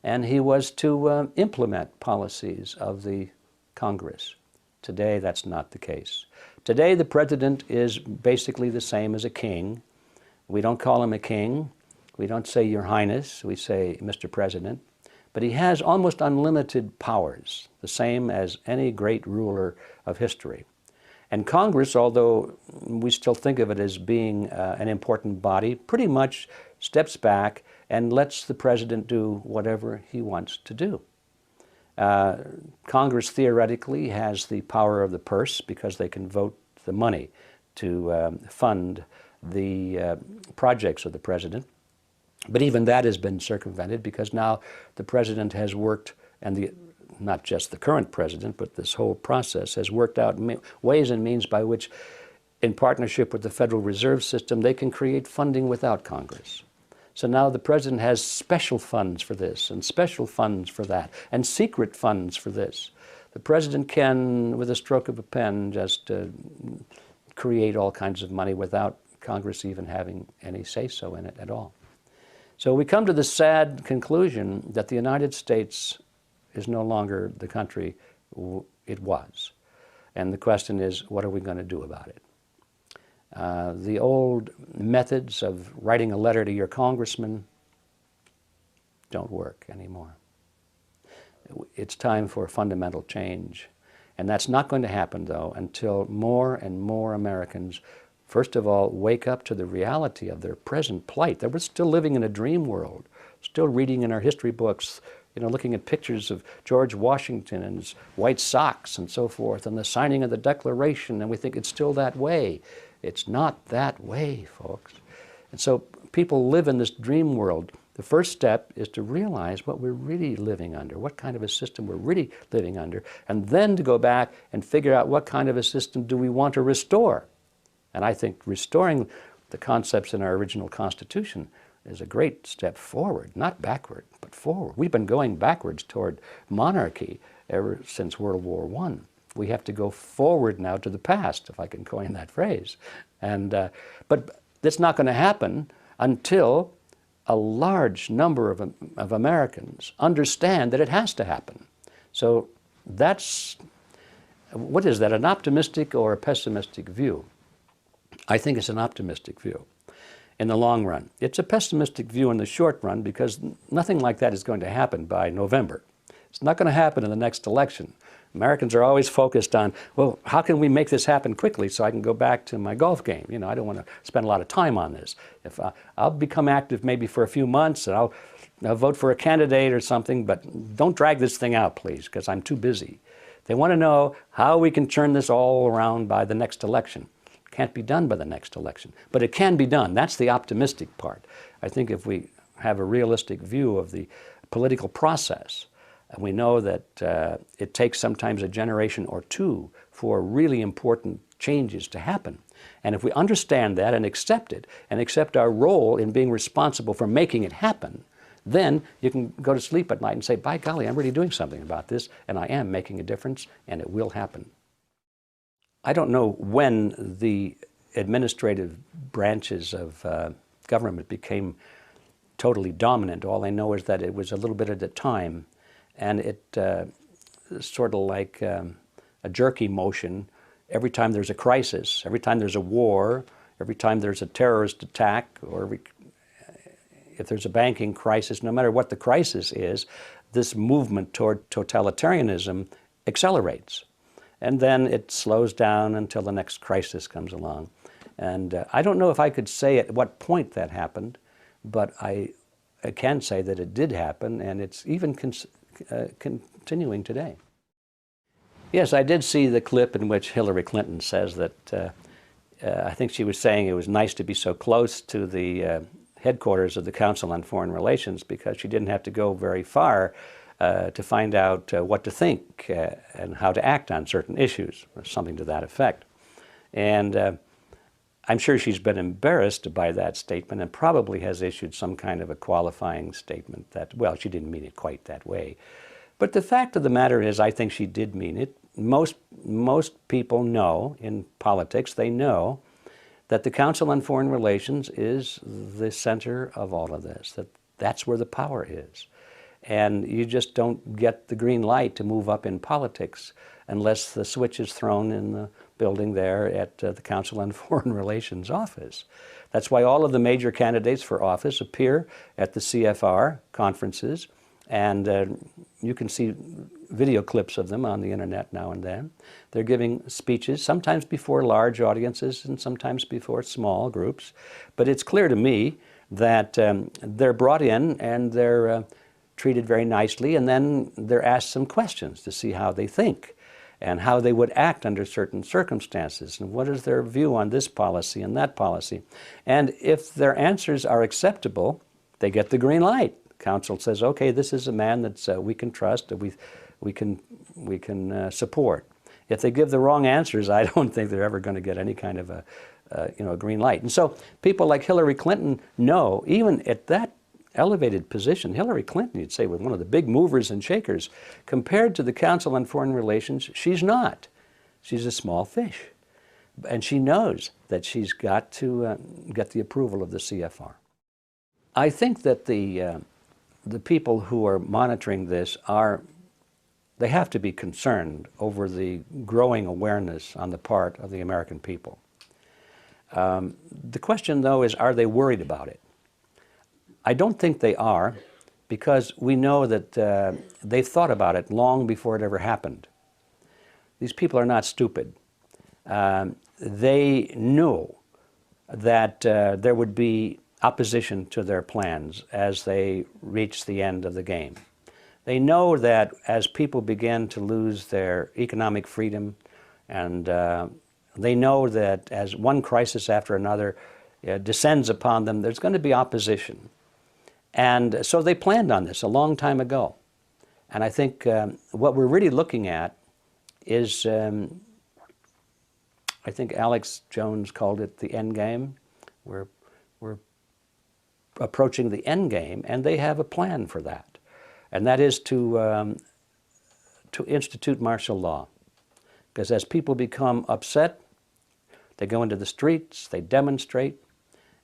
and he was to implement policies of the Congress. Today, that's not the case. Today, the president is basically the same as a king. We don't call him a king. We don't say Your Highness, we say Mr. President. But he has almost unlimited powers, the same as any great ruler of history. And Congress, although we still think of it as being an important body, pretty much steps back and lets the president do whatever he wants to do. Congress theoretically has the power of the purse because they can vote the money to fund the projects of the president. But even that has been circumvented because now the president has worked, and not just the current president, but this whole process has worked out ways and means by which, in partnership with the Federal Reserve System, they can create funding without Congress. So now the president has special funds for this and special funds for that and secret funds for this. The president can, with a stroke of a pen, just create all kinds of money without Congress even having any say-so in it at all. So we come to the sad conclusion that the United States is no longer the country it was. And the question is, what are we going to do about it? The old methods of writing a letter to your congressman don't work anymore. It's time for fundamental change. And that's not going to happen, though, until more and more Americans, first of all, wake up to the reality of their present plight. That we're still living in a dream world, still reading in our history books, looking at pictures of George Washington and his white socks and so forth, and the signing of the Declaration, and we think it's still that way. It's not that way, folks. And so people live in this dream world. The first step is to realize what we're really living under, what kind of a system we're really living under, and then to go back and figure out what kind of a system do we want to restore. And I think restoring the concepts in our original Constitution is a great step forward, not backward, but forward. We've been going backwards toward monarchy ever since World War I. We have to go forward now to the past, if I can coin that phrase. But that's not going to happen until a large number of Americans understand that it has to happen. So that's, what is that, an optimistic or a pessimistic view? I think it's an optimistic view in the long run. It's a pessimistic view in the short run because nothing like that is going to happen by November. It's not going to happen in the next election. Americans are always focused on, well, how can we make this happen quickly so I can go back to my golf game? I don't want to spend a lot of time on this. If I'll become active maybe for a few months and I'll vote for a candidate or something, but don't drag this thing out, please, because I'm too busy. They want to know how we can turn this all around by the next election. Can't be done by the next election, but it can be done. That's the optimistic part. I think if we have a realistic view of the political process, and we know that it takes sometimes a generation or two for really important changes to happen. And if we understand that and accept it, and accept our role in being responsible for making it happen, then you can go to sleep at night and say, by golly, I'm really doing something about this, and I am making a difference, and it will happen. I don't know when the administrative branches of government became totally dominant. All I know is that it was a little bit at a time, and it sort of like a jerky motion. Every time there's a crisis, every time there's a war, every time there's a terrorist attack, or if there's a banking crisis, no matter what the crisis is, this movement toward totalitarianism accelerates. And then it slows down until the next crisis comes along. And I don't know if I could say at what point that happened, but I can say that it did happen, and it's even continuing today. Yes, I did see the clip in which Hillary Clinton says that, I think she was saying it was nice to be so close to the headquarters of the Council on Foreign Relations because she didn't have to go very far to find out what to think and how to act on certain issues, or something to that effect. And I'm sure she's been embarrassed by that statement and probably has issued some kind of a qualifying statement that, well, she didn't mean it quite that way. But the fact of the matter is, I think she did mean it. Most people know in politics, they know that the Council on Foreign Relations is the center of all of this, that's where the power is. And you just don't get the green light to move up in politics unless the switch is thrown in the building there at the Council on Foreign Relations office. That's why all of the major candidates for office appear at the CFR conferences, and you can see video clips of them on the internet now and then. They're giving speeches, sometimes before large audiences and sometimes before small groups. But it's clear to me that they're brought in and they're treated very nicely, and then they're asked some questions to see how they think and how they would act under certain circumstances, and what is their view on this policy and that policy. And if their answers are acceptable, they get the green light. Council says, okay, this is a man that we can trust, that we can support. If they give the wrong answers, I don't think they're ever going to get any kind of a green light. And so people like Hillary Clinton know, even at that elevated position, Hillary Clinton, you'd say, was one of the big movers and shakers. Compared to the Council on Foreign Relations, she's not. She's a small fish. And she knows that she's got to get the approval of the CFR. I think that the people who are monitoring this they have to be concerned over the growing awareness on the part of the American people. The question, though, is, are they worried about it? I don't think they are, because we know that they've thought about it long before it ever happened. These people are not stupid. They knew that there would be opposition to their plans as they reached the end of the game. They know that as people begin to lose their economic freedom, and they know that as one crisis after another descends upon them, there's going to be opposition. And so they planned on this a long time ago. And I think what we're really looking at is, I think Alex Jones called it the end game. We're approaching the end game, and they have a plan for that. And that is to institute martial law. Because as people become upset, they go into the streets, they demonstrate,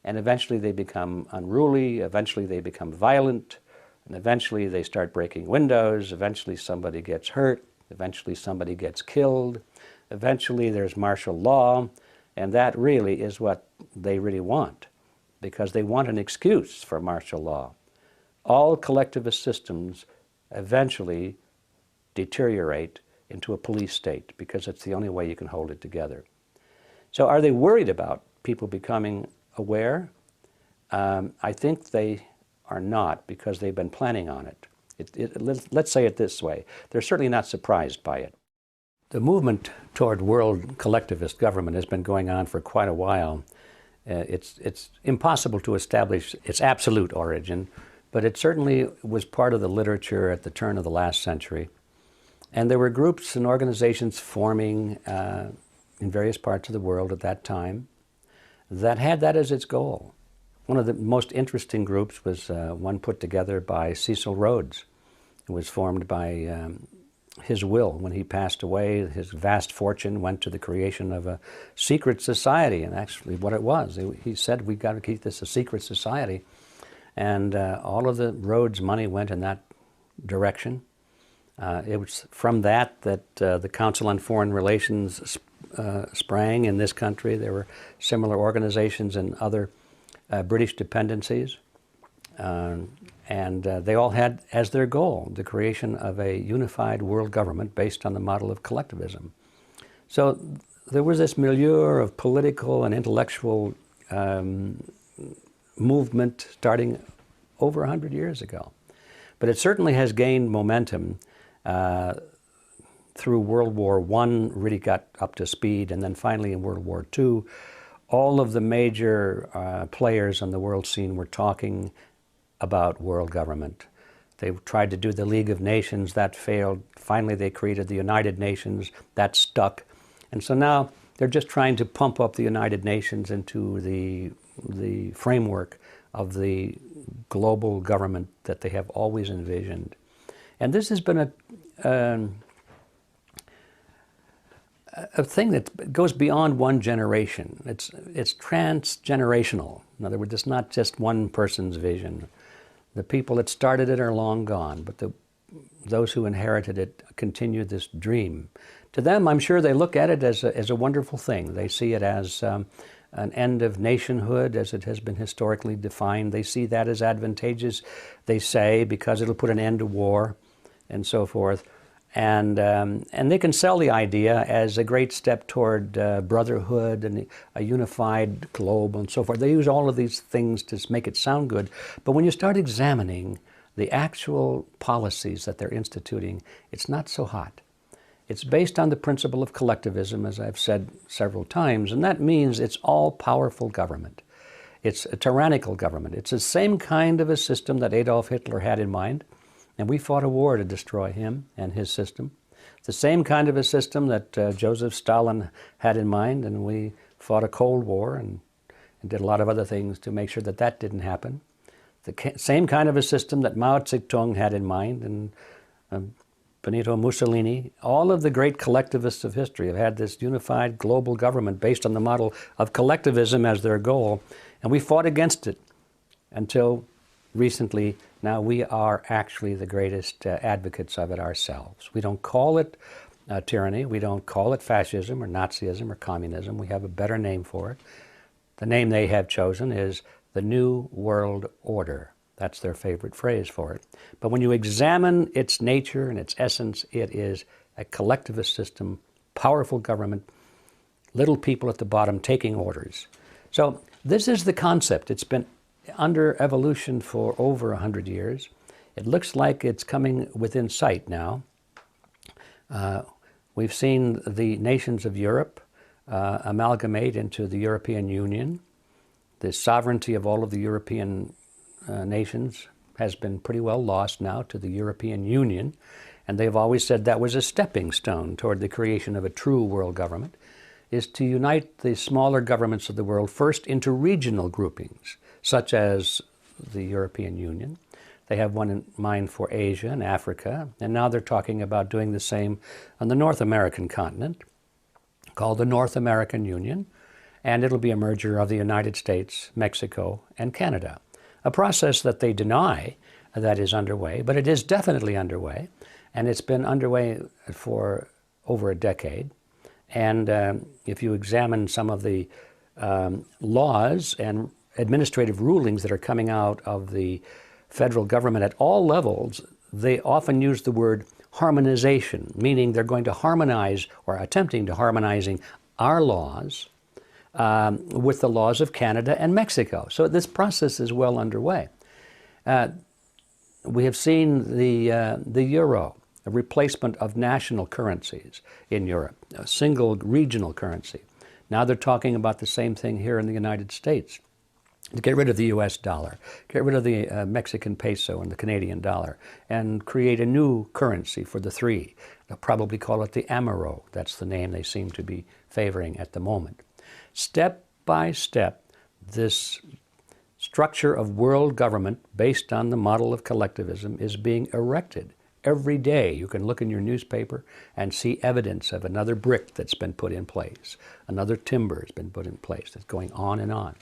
and eventually they become unruly, eventually they become violent, and eventually they start breaking windows, eventually somebody gets hurt, eventually somebody gets killed, eventually there's martial law, and that really is what they really want, because they want an excuse for martial law. All collectivist systems eventually deteriorate into a police state, because it's the only way you can hold it together. So are they worried about people becoming aware? I think they are not, because they've been planning on it. Let's say it this way. They're certainly not surprised by it. The movement toward world collectivist government has been going on for quite a while. It's impossible to establish its absolute origin, but it certainly was part of the literature at the turn of the last century. And there were groups and organizations forming in various parts of the world at that time that had that as its goal. One of the most interesting groups was one put together by Cecil Rhodes. It was formed by his will. When he passed away, his vast fortune went to the creation of a secret society, and actually what it was. He said, we've got to keep this a secret society. And all of the Rhodes money went in that direction. It was from that the Council on Foreign Relations sprang in this country. There were similar organizations in other British dependencies. And they all had as their goal the creation of a unified world government based on the model of collectivism. So there was this milieu of political and intellectual movement starting over 100 years ago. But it certainly has gained momentum through World War I, really got up to speed, and then finally in World War II, all of the major players on the world scene were talking about world government. They tried to do the League of Nations, that failed. Finally they created the United Nations, that stuck. And so now they're just trying to pump up the United Nations into the framework of the global government that they have always envisioned. And this has been a thing that goes beyond one generation. It's transgenerational. In other words, it's not just one person's vision. The people that started it are long gone, but those who inherited it continue this dream. To them, I'm sure they look at it as a wonderful thing. They see it as an end of nationhood as it has been historically defined. They see that as advantageous, they say, because it'll put an end to war and so forth. And they can sell the idea as a great step toward brotherhood and a unified globe and so forth. They use all of these things to make it sound good. But when you start examining the actual policies that they're instituting, it's not so hot. It's based on the principle of collectivism, as I've said several times, and that means it's all-powerful government. It's a tyrannical government. It's the same kind of a system that Adolf Hitler had in mind, and we fought a war to destroy him and his system. It's the same kind of a system that Joseph Stalin had in mind, and we fought a Cold War and did a lot of other things to make sure that that didn't happen. The same kind of a system that Mao Zedong had in mind, and Benito Mussolini. All of the great collectivists of history have had this unified global government based on the model of collectivism as their goal, and we fought against it until recently. Now we are actually the greatest advocates of it ourselves. We don't call it tyranny. We don't call it fascism or Nazism or communism. We have a better name for it. The name they have chosen is the New World Order. That's their favorite phrase for it. But when you examine its nature and its essence, it is a collectivist system, powerful government, little people at the bottom taking orders. So this is the concept. It's been under evolution for over 100 years. It looks like it's coming within sight now. We've seen the nations of Europe amalgamate into the European Union. The sovereignty of all of the European nations has been pretty well lost now to the European Union, and they've always said that was a stepping stone toward the creation of a true world government, is to unite the smaller governments of the world first into regional groupings, such as the European Union. They have one in mind for Asia and Africa, and now they're talking about doing the same on the North American continent, called the North American Union, and it'll be a merger of the United States, Mexico, and Canada. A process that they deny that is underway, but it is definitely underway, and it's been underway for over a decade. And if you examine some of the laws and administrative rulings that are coming out of the federal government at all levels, they often use the word harmonization, meaning they're going to harmonize or attempting to harmonizing our laws with the laws of Canada and Mexico. So this process is well underway. We have seen the euro, a replacement of national currencies in Europe, a single regional currency. Now they're talking about the same thing here in the United States. To get rid of the US dollar, get rid of the Mexican peso and the Canadian dollar, and create a new currency for the three. They'll probably call it the Amero. That's the name they seem to be favoring at the moment. Step by step, this structure of world government based on the model of collectivism is being erected. Every day you can look in your newspaper and see evidence of another brick that's been put in place. Another timber has been put in place. It's going on and on.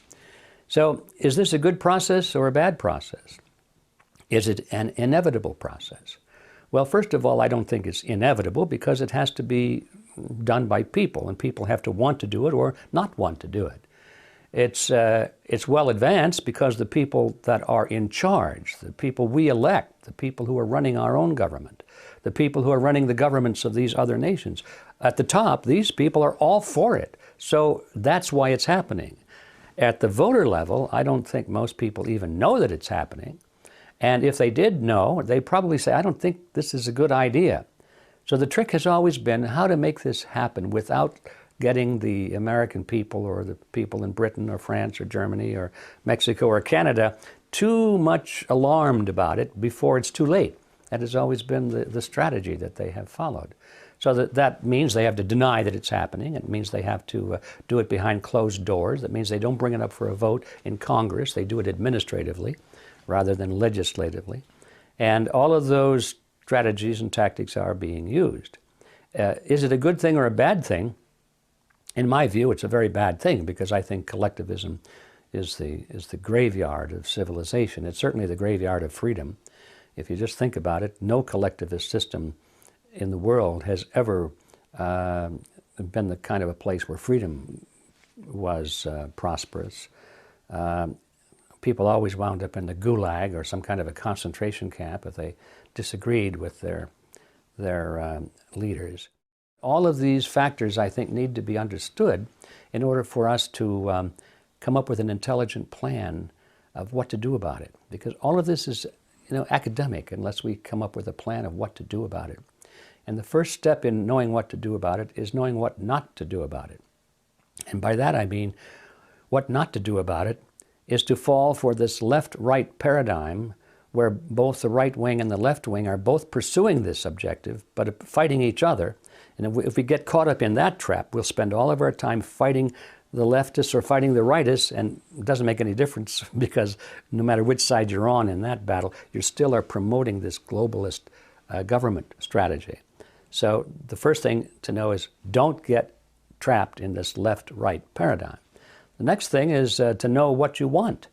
So is this a good process or a bad process? Is it an inevitable process? Well, first of all, I don't think it's inevitable because it has to be done by people, and people have to want to do it or not want to do it. It's well advanced because the people that are in charge, the people we elect, the people who are running our own government, the people who are running the governments of these other nations, at the top, these people are all for it. So that's why it's happening. At the voter level, I don't think most people even know that it's happening. And if they did know, they'd probably say, I don't think this is a good idea. So the trick has always been how to make this happen without getting the American people or the people in Britain or France or Germany or Mexico or Canada too much alarmed about it before it's too late. That has always been the strategy that they have followed. So that means they have to deny that it's happening. It means they have to do it behind closed doors. That means they don't bring it up for a vote in Congress. They do it administratively rather than legislatively. And all of those strategies and tactics are being used. Is it a good thing or a bad thing? In my view, it's a very bad thing because I think collectivism is the graveyard of civilization. It's certainly the graveyard of freedom. If you just think about it, no collectivist system in the world has ever been the kind of a place where freedom was prosperous. People always wound up in the gulag or some kind of a concentration camp if they disagreed with their leaders. All of these factors, I think, need to be understood in order for us to come up with an intelligent plan of what to do about it. Because all of this is, academic unless we come up with a plan of what to do about it. And the first step in knowing what to do about it is knowing what not to do about it. And by that I mean what not to do about it is to fall for this left-right paradigm where both the right wing and the left wing are both pursuing this objective but fighting each other. And if we get caught up in that trap, we'll spend all of our time fighting the leftists or fighting the rightists, and it doesn't make any difference because no matter which side you're on in that battle, you still are promoting this globalist government strategy. So the first thing to know is don't get trapped in this left-right paradigm. The next thing is to know what you want.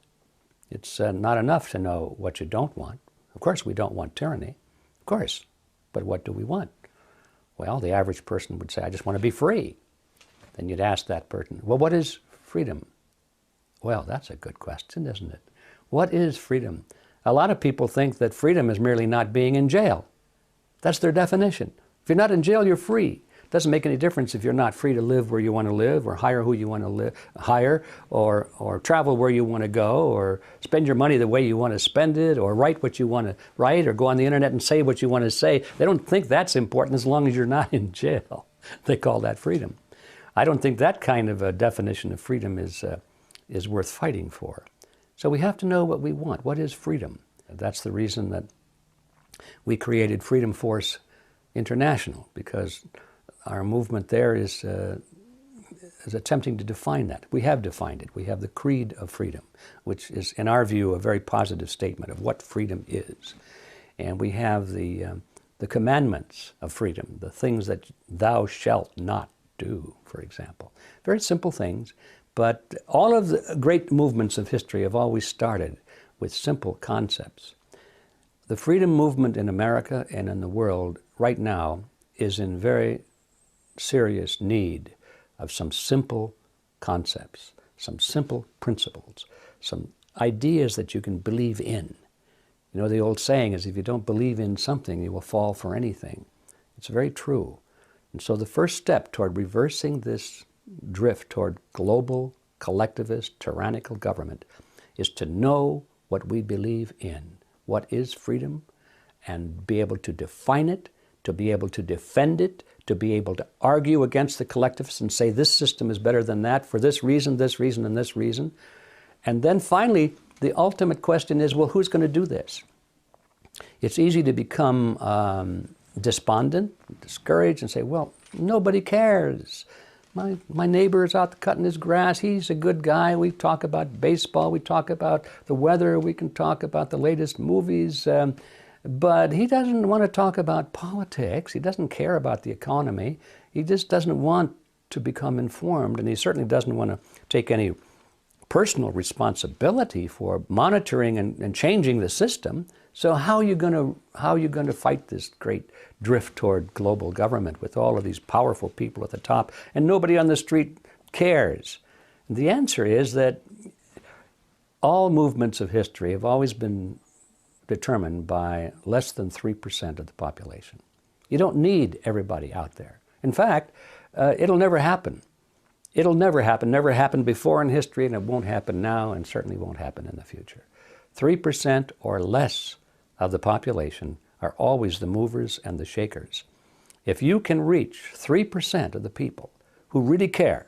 It's not enough to know what you don't want. Of course, we don't want tyranny, of course, but what do we want? Well, the average person would say, I just want to be free. Then you'd ask that person, well, what is freedom? Well, that's a good question, isn't it? What is freedom? A lot of people think that freedom is merely not being in jail. That's their definition. If you're not in jail, you're free. It doesn't make any difference if you're not free to live where you want to live, or hire who you want to hire, or travel where you want to go, or spend your money the way you want to spend it, or write what you want to write, or go on the internet and say what you want to say. They don't think that's important as long as you're not in jail. They call that freedom. I don't think that kind of a definition of freedom is worth fighting for. So we have to know what we want. What is freedom? That's the reason that we created Freedom Force International, because our movement there is attempting to define that. We have defined it. We have the Creed of Freedom, which is, in our view, a very positive statement of what freedom is. And we have the commandments of freedom, the things that thou shalt not do, for example. Very simple things, but all of the great movements of history have always started with simple concepts. The freedom movement in America and in the world right now is in very serious need of some simple concepts, some simple principles, some ideas that you can believe in. You know, the old saying is, if you don't believe in something, you will fall for anything. It's very true. And so the first step toward reversing this drift toward global, collectivist, tyrannical government is to know what we believe in. What is freedom? And be able to define it, to be able to defend it, to be able to argue against the collectivists and say this system is better than that for this reason, and this reason. And then finally, the ultimate question is, well, who's going to do this? It's easy to become despondent, discouraged, and say, well, nobody cares. My neighbor is out cutting his grass. He's a good guy. We talk about baseball. We talk about the weather. We can talk about the latest movies. But he doesn't want to talk about politics. He doesn't care about the economy. He just doesn't want to become informed, and he certainly doesn't want to take any personal responsibility for monitoring and changing the system. So how are you going to fight this great drift toward global government with all of these powerful people at the top and nobody on the street cares? And the answer is that all movements of history have always been determined by less than 3% of the population. You don't need everybody out there. In fact, it'll never happen. It'll never happen. Never happened before in history, and it won't happen now, and certainly won't happen in the future. 3% or less of the population are always the movers and the shakers. If you can reach 3% of the people who really care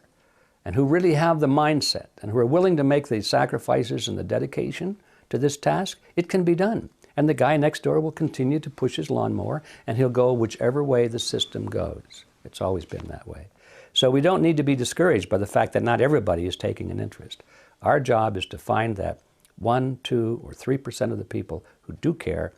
and who really have the mindset and who are willing to make the sacrifices and the dedication to this task, it can be done. And the guy next door will continue to push his lawnmower, and he'll go whichever way the system goes. It's always been that way. So we don't need to be discouraged by the fact that not everybody is taking an interest. Our job is to find that 1, 2, or 3% of the people who do care,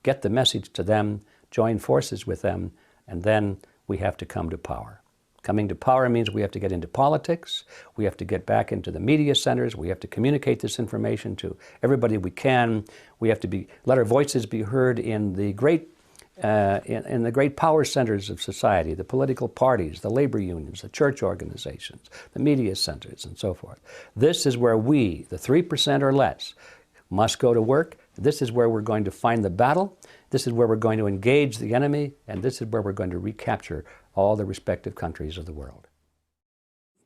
get the message to them, join forces with them, and then we have to come to power. Coming to power means we have to get into politics, we have to get back into the media centers, we have to communicate this information to everybody we can, we have to let our voices be heard in the great in the great power centers of society, the political parties, the labor unions, the church organizations, the media centers, and so forth. This is where we, the 3% or less, must go to work. This is where we're going to find the battle. This is where we're going to engage the enemy, and this is where we're going to recapture all the respective countries of the world.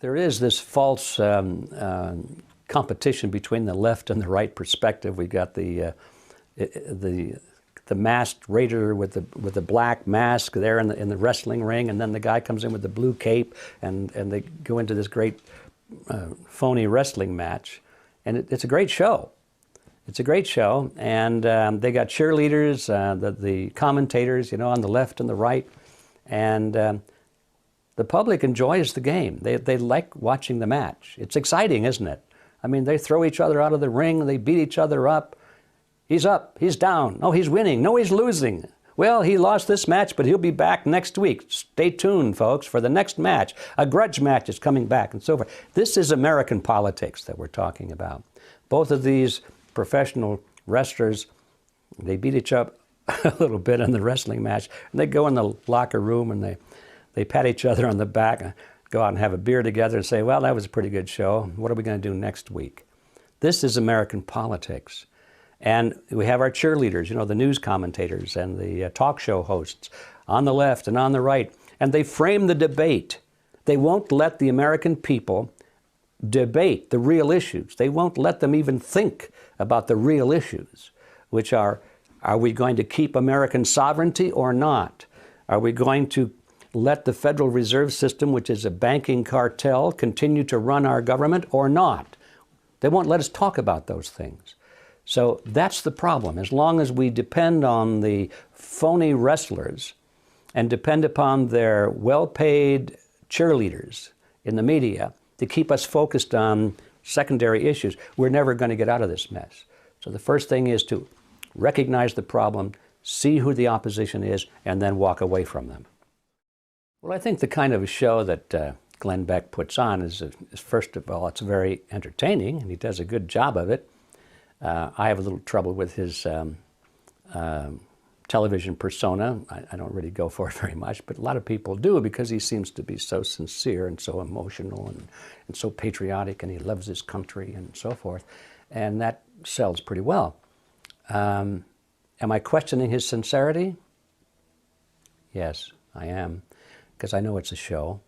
There is this false competition between the left and the right perspective. We've got the masked raider with the black mask there in the wrestling ring, and then the guy comes in with the blue cape, and they go into this great phony wrestling match, and it's a great show. It's a great show, and they got cheerleaders, the commentators, you know, on the left and the right, and the public enjoys the game. They like watching the match. It's exciting, isn't it? I mean, they throw each other out of the ring, they beat each other up. He's up, he's down, no, he's winning, no, he's losing. Well, he lost this match, but he'll be back next week. Stay tuned, folks, for the next match. A grudge match is coming back, and so forth. This is American politics that we're talking about. Both of these professional wrestlers, they beat each up a little bit in the wrestling match, and they go in the locker room and they pat each other on the back and go out and have a beer together and say, well, that was a pretty good show. What are we going to do next week? This is American politics. And we have our cheerleaders, you know, the news commentators and the talk show hosts on the left and on the right, and they frame the debate. They won't let the American people debate the real issues. They won't let them even think about the real issues, which are we going to keep American sovereignty or not? Are we going to let the Federal Reserve System, which is a banking cartel, continue to run our government or not? They won't let us talk about those things. So that's the problem. As long as we depend on the phony wrestlers and depend upon their well-paid cheerleaders in the media to keep us focused on secondary issues, we're never going to get out of this mess. So the first thing is to recognize the problem, see who the opposition is, and then walk away from them. Well, I think the kind of a show that Glenn Beck puts on is first of all, it's very entertaining, and he does a good job of it. I have a little trouble with his television persona. I don't really go for it very much, but a lot of people do because he seems to be so sincere and so emotional and so patriotic, and he loves his country and so forth. And that sells pretty well. Am I questioning his sincerity? Yes, I am, because I know it's a show.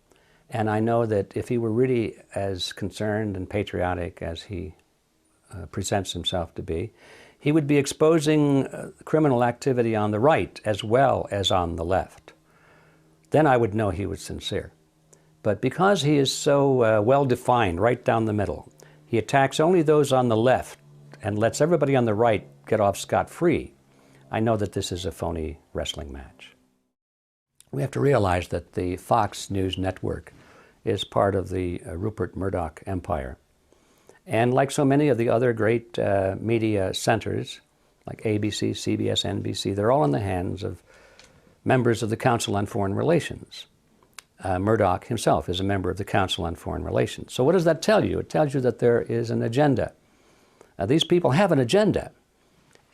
And I know that if he were really as concerned and patriotic as he presents himself to be, he would be exposing criminal activity on the right as well as on the left. Then I would know he was sincere. But because he is so well-defined right down the middle, he attacks only those on the left and lets everybody on the right get off scot-free. I know that this is a phony wrestling match. We have to realize that the Fox News network is part of the Rupert Murdoch empire. And like so many of the other great media centers, like ABC, CBS, NBC, they're all in the hands of members of the Council on Foreign Relations. Murdoch himself is a member of the Council on Foreign Relations. So what does that tell you? It tells you that there is an agenda. These people have an agenda,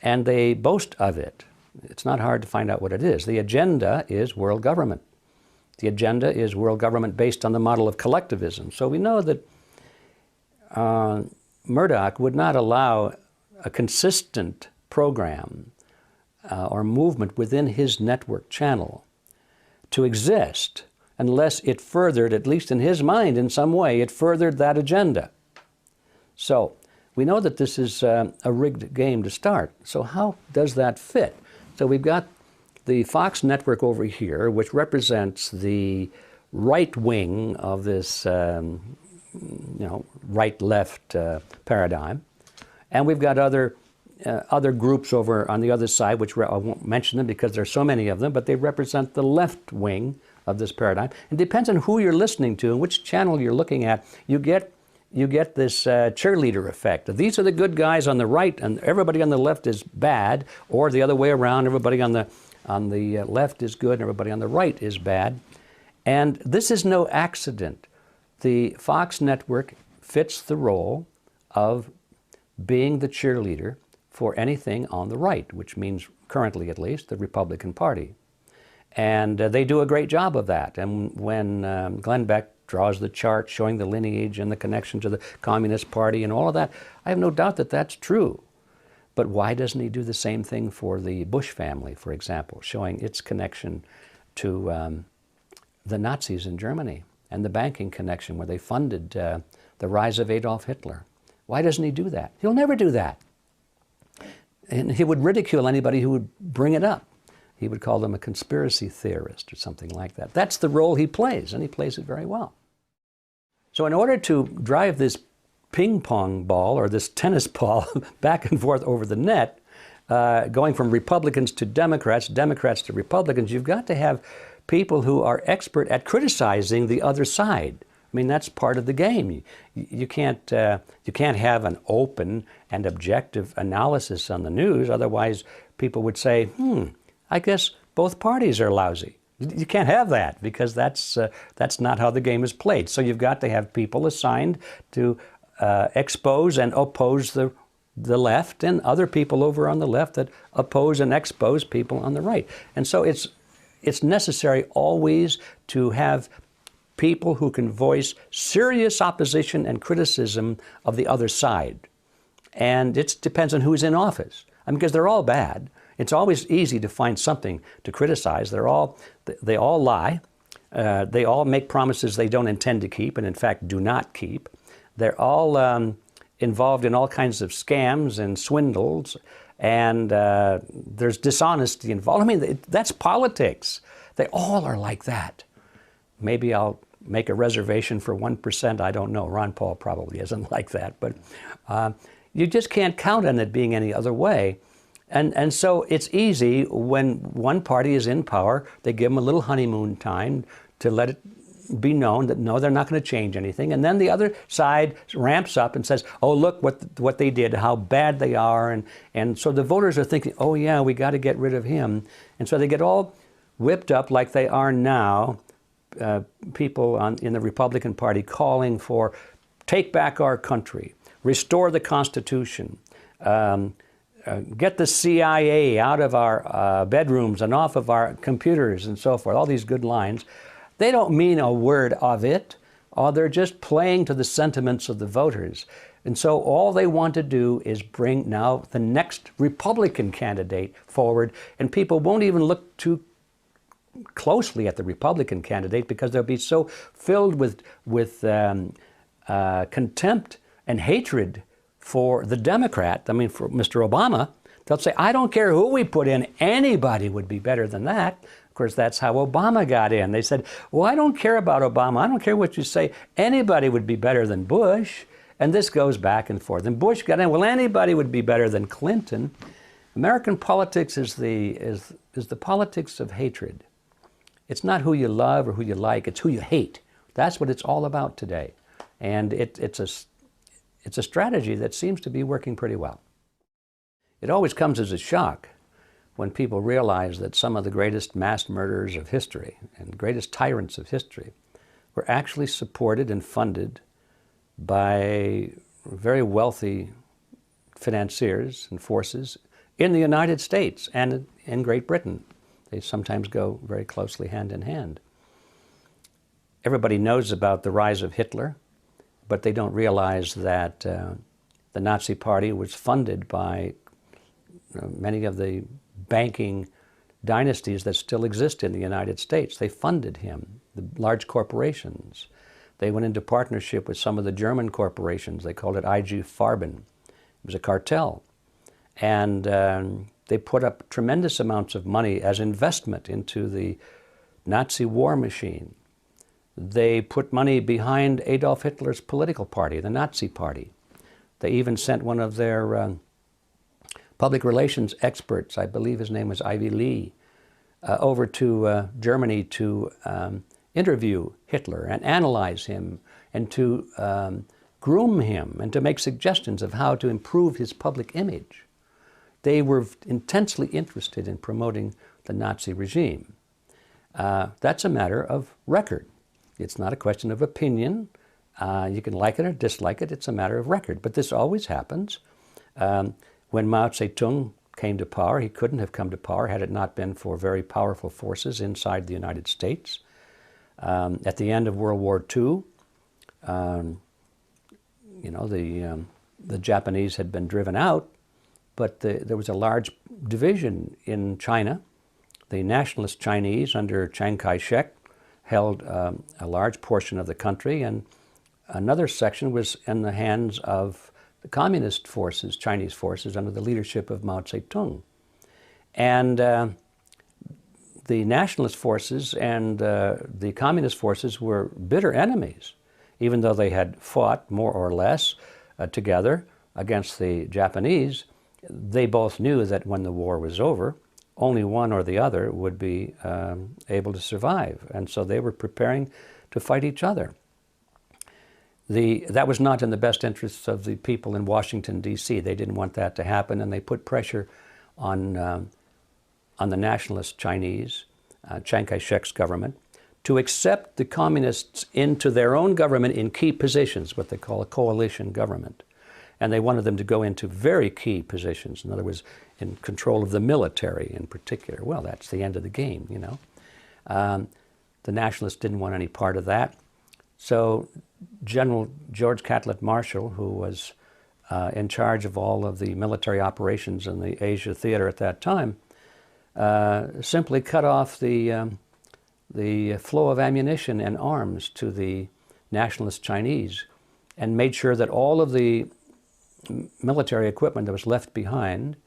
and they boast of it. It's not hard to find out what it is. The agenda is world government. The agenda is world government based on the model of collectivism. So we know that Murdoch would not allow a consistent program or movement within his network channel to exist unless it furthered, at least in his mind in some way, it furthered that agenda. So we know that this is a rigged game to start. So how does that fit? So we've got the Fox network over here, which represents the right wing of this right-left paradigm. And we've got other groups over on the other side, which I won't mention them because there's so many of them, but they represent the left wing of this paradigm. It depends on who you're listening to and which channel you're looking at. You get this cheerleader effect. These are the good guys on the right, and everybody on the left is bad, or the other way around, everybody on the left is good, and everybody on the right is bad. And this is no accident. The Fox network fits the role of being the cheerleader for anything on the right, which means currently at least the Republican Party. And they do a great job of that. And when Glenn Beck draws the chart showing the lineage and the connection to the Communist Party and all of that, I have no doubt that that's true. But why doesn't he do the same thing for the Bush family, for example, showing its connection to the Nazis in Germany and the banking connection where they funded the rise of Adolf Hitler? Why doesn't he do that? He'll never do that. And he would ridicule anybody who would bring it up. He would call them a conspiracy theorist or something like that. That's the role he plays, and he plays it very well. So in order to drive this ping pong ball or this tennis ball back and forth over the net, going from Republicans to Democrats, Democrats to Republicans, you've got to have people who are expert at criticizing the other side. I mean, that's part of the game. You can't have an open and objective analysis on the news. Otherwise, people would say, I guess both parties are lousy. You can't have that because that's not how the game is played. So you've got to have people assigned to expose and oppose the left, and other people over on the left that oppose and expose people on the right. And so it's necessary always to have people who can voice serious opposition and criticism of the other side. And it depends on who's in office. I mean, because they're all bad. It's always easy to find something to criticize. They all lie. They all make promises they don't intend to keep and in fact do not keep. They're all involved in all kinds of scams and swindles, and there's dishonesty involved. I mean, that's politics. They all are like that. Maybe I'll make a reservation for 1%. I don't know. Ron Paul probably isn't like that. But you just can't count on it being any other way. And so it's easy when one party is in power, they give them a little honeymoon time to let it be known that no, they're not going to change anything. And then the other side ramps up and says, oh, look what they did, how bad they are. And so the voters are thinking, oh, yeah, we got to get rid of him. And so they get all whipped up like they are now, people in the Republican Party calling for take back our country, restore the Constitution, get the CIA out of our bedrooms and off of our computers and so forth, all these good lines. They don't mean a word of it, or they're just playing to the sentiments of the voters. And so all they want to do is bring now the next Republican candidate forward, and people won't even look too closely at the Republican candidate because they'll be so filled with contempt and hatred for the Democrat, I mean for Mr. Obama. They'll say, I don't care who we put in, anybody would be better than that. Of course, that's how Obama got in. They said, well, I don't care about Obama. I don't care what you say. Anybody would be better than Bush. And this goes back and forth. And Bush got in, well, anybody would be better than Clinton. American politics is the politics of hatred. It's not who you love or who you like, it's who you hate. That's what it's all about today. And it's a strategy that seems to be working pretty well. It always comes as a shock when people realize that some of the greatest mass murderers of history and greatest tyrants of history were actually supported and funded by very wealthy financiers and forces in the United States and in Great Britain. They sometimes go very closely hand in hand. Everybody knows about the rise of Hitler, but they don't realize that the Nazi Party was funded by many of the banking dynasties that still exist in the United States. They funded him, the large corporations. They went into partnership with some of the German corporations. They called it IG Farben. It was a cartel. And they put up tremendous amounts of money as investment into the Nazi war machine. They put money behind Adolf Hitler's political party, the Nazi Party. They even sent one of their public relations experts, I believe his name was Ivy Lee, over to Germany to interview Hitler and analyze him and to groom him and to make suggestions of how to improve his public image. They were intensely interested in promoting the Nazi regime. That's a matter of record. It's not a question of opinion. You can like it or dislike it. It's a matter of record. But this always happens. When Mao Zedong came to power, he couldn't have come to power had it not been for very powerful forces inside the United States. At the end of World War II, you know, the Japanese had been driven out, but there was a large division in China. The nationalist Chinese under Chiang Kai-shek held a large portion of the country, and another section was in the hands of the communist forces, Chinese forces, under the leadership of Mao Zedong. And the nationalist forces and the communist forces were bitter enemies, even though they had fought more or less together against the Japanese. They both knew that when the war was over, only one or the other would be able to survive. And so they were preparing to fight each other. That was not in the best interests of the people in Washington, D.C. They didn't want that to happen, and they put pressure on the nationalist Chinese, Chiang Kai-shek's government, to accept the communists into their own government in key positions, what they call a coalition government. And they wanted them to go into very key positions. In other words, in control of the military in particular. Well, that's the end of the game, you know. The nationalists didn't want any part of that. So General George Catlett Marshall, who was in charge of all of the military operations in the Asia theater at that time, simply cut off the flow of ammunition and arms to the nationalist Chinese and made sure that all of the military equipment that was left behind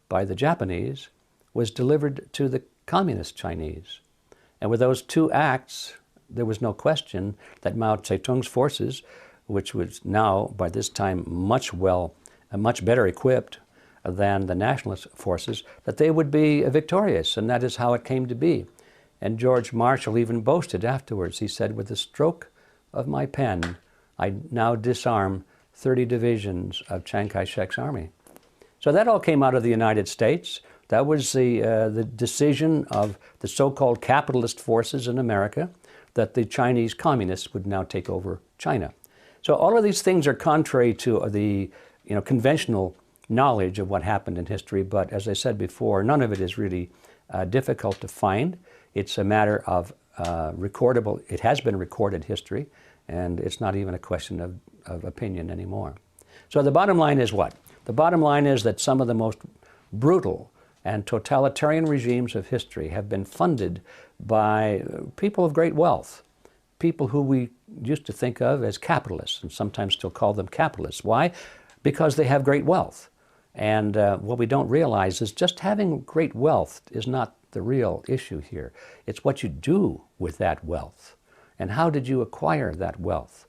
by the Japanese was delivered to the communist Chinese. And with those two acts, there was no question that Mao Zedong's forces, which was now by this time much better equipped than the nationalist forces, that they would be victorious, and that is how it came to be. And George Marshall even boasted afterwards. He said, "With the stroke of my pen, I now disarm 30 divisions of Chiang Kai-shek's army." So that all came out of the United States. That was the decision of the so-called capitalist forces in America, that the Chinese communists would now take over China. So all of these things are contrary to the conventional knowledge of what happened in history, but as I said before, none of it is really difficult to find. It's a matter of recordable, it has been recorded history, and it's not even a question of opinion anymore. So the bottom line is what? The bottom line is that some of the most brutal and totalitarian regimes of history have been funded by people of great wealth, people who we used to think of as capitalists, and sometimes still call them capitalists. Why? Because they have great wealth. And what we don't realize is just having great wealth is not the real issue here. It's what you do with that wealth. And how did you acquire that wealth?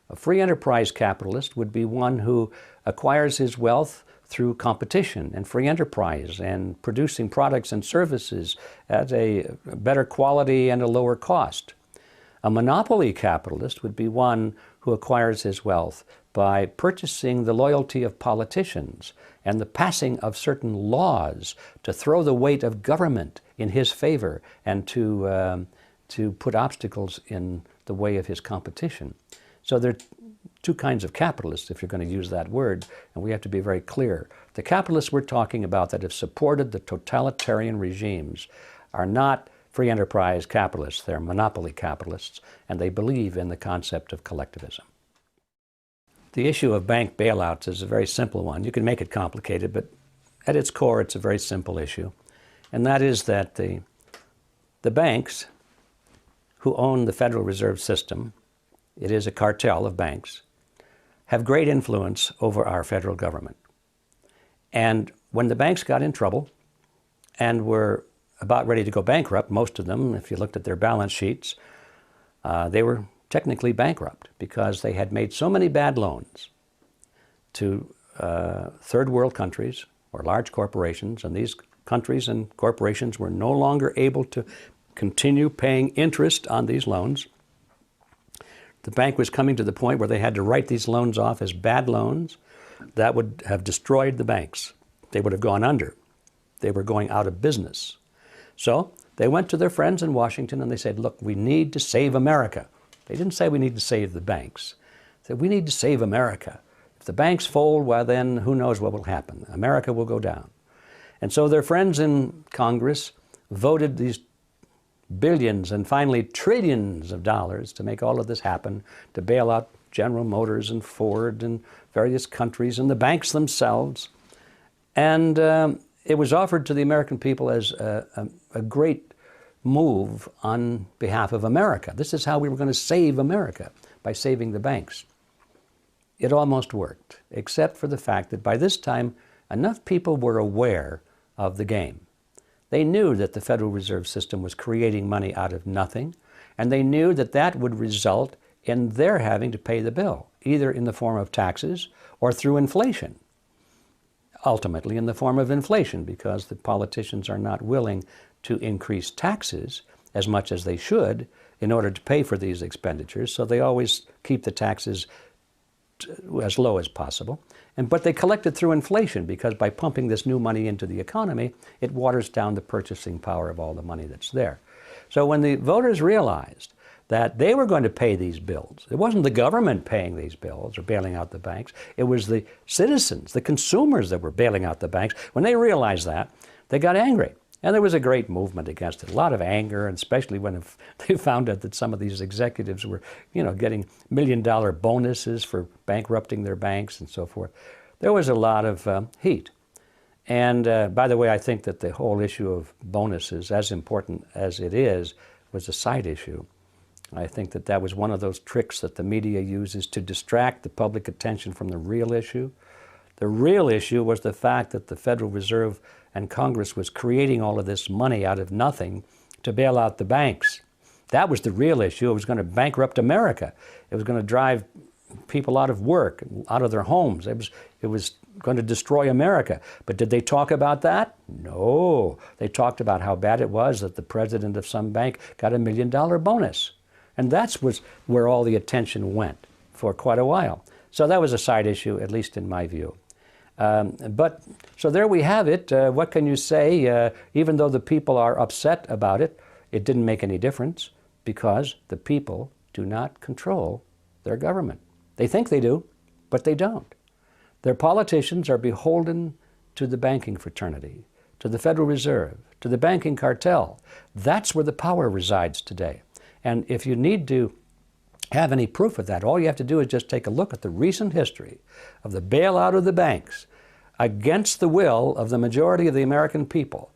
A free enterprise capitalist would be one who acquires his wealth through competition and free enterprise and producing products and services at a better quality and a lower cost. A monopoly capitalist would be one who acquires his wealth by purchasing the loyalty of politicians and the passing of certain laws to throw the weight of government in his favor and to put obstacles in the way of his competition. So there are two kinds of capitalists, if you're going to use that word, and we have to be very clear. The capitalists we're talking about that have supported the totalitarian regimes are not free enterprise capitalists, they're monopoly capitalists, and they believe in the concept of collectivism. The issue of bank bailouts is a very simple one. You can make it complicated, but at its core, it's a very simple issue. And that is that the banks who own the Federal Reserve System, it is a cartel of banks, have great influence over our federal government. And when the banks got in trouble and were about ready to go bankrupt, most of them, if you looked at their balance sheets, they were technically bankrupt because they had made so many bad loans to third world countries or large corporations, and these countries and corporations were no longer able to continue paying interest on these loans. The bank was coming to the point where they had to write these loans off as bad loans. That would have destroyed the banks. They would have gone under. They were going out of business. So they went to their friends in Washington and they said, look, we need to save America. They didn't say we need to save the banks. They said, we need to save America. If the banks fold, well then who knows what will happen. America will go down. And so their friends in Congress voted these billions and finally trillions of dollars to make all of this happen, to bail out General Motors and Ford and various countries and the banks themselves. And it was offered to the American people as a great move on behalf of America. This is how we were going to save America, by saving the banks. It almost worked, except for the fact that by this time, enough people were aware of the game. They knew that the Federal Reserve System was creating money out of nothing, and they knew that that would result in their having to pay the bill, either in the form of taxes or through inflation. Ultimately in the form of inflation, because the politicians are not willing to increase taxes as much as they should in order to pay for these expenditures, so they always keep the taxes as low as possible. But they collect it through inflation, because by pumping this new money into the economy, it waters down the purchasing power of all the money that's there. So when the voters realized that they were going to pay these bills, it wasn't the government paying these bills or bailing out the banks, it was the citizens, the consumers that were bailing out the banks. When they realized that, they got angry. And there was a great movement against it, a lot of anger, and especially when they found out that some of these executives were, getting million-dollar bonuses for bankrupting their banks and so forth. There was a lot of heat. And by the way, I think that the whole issue of bonuses, as important as it is, was a side issue. I think that that was one of those tricks that the media uses to distract the public attention from the real issue. The real issue was the fact that the Federal Reserve and Congress was creating all of this money out of nothing to bail out the banks. That was the real issue. It was going to bankrupt America. It was going to drive people out of work, out of their homes. It was going to destroy America. But did they talk about that? No. They talked about how bad it was that the president of some bank got $1 million bonus. And that's where all the attention went for quite a while. So that was a side issue, at least in my view. So there we have it. What can you say? Even though the people are upset about it, it didn't make any difference, because the people do not control their government. They think they do, but they don't. Their politicians are beholden to the banking fraternity, to the Federal Reserve, to the banking cartel. That's where the power resides today. And if you need to have any proof of that, all you have to do is just take a look at the recent history of the bailout of the banks against the will of the majority of the American people,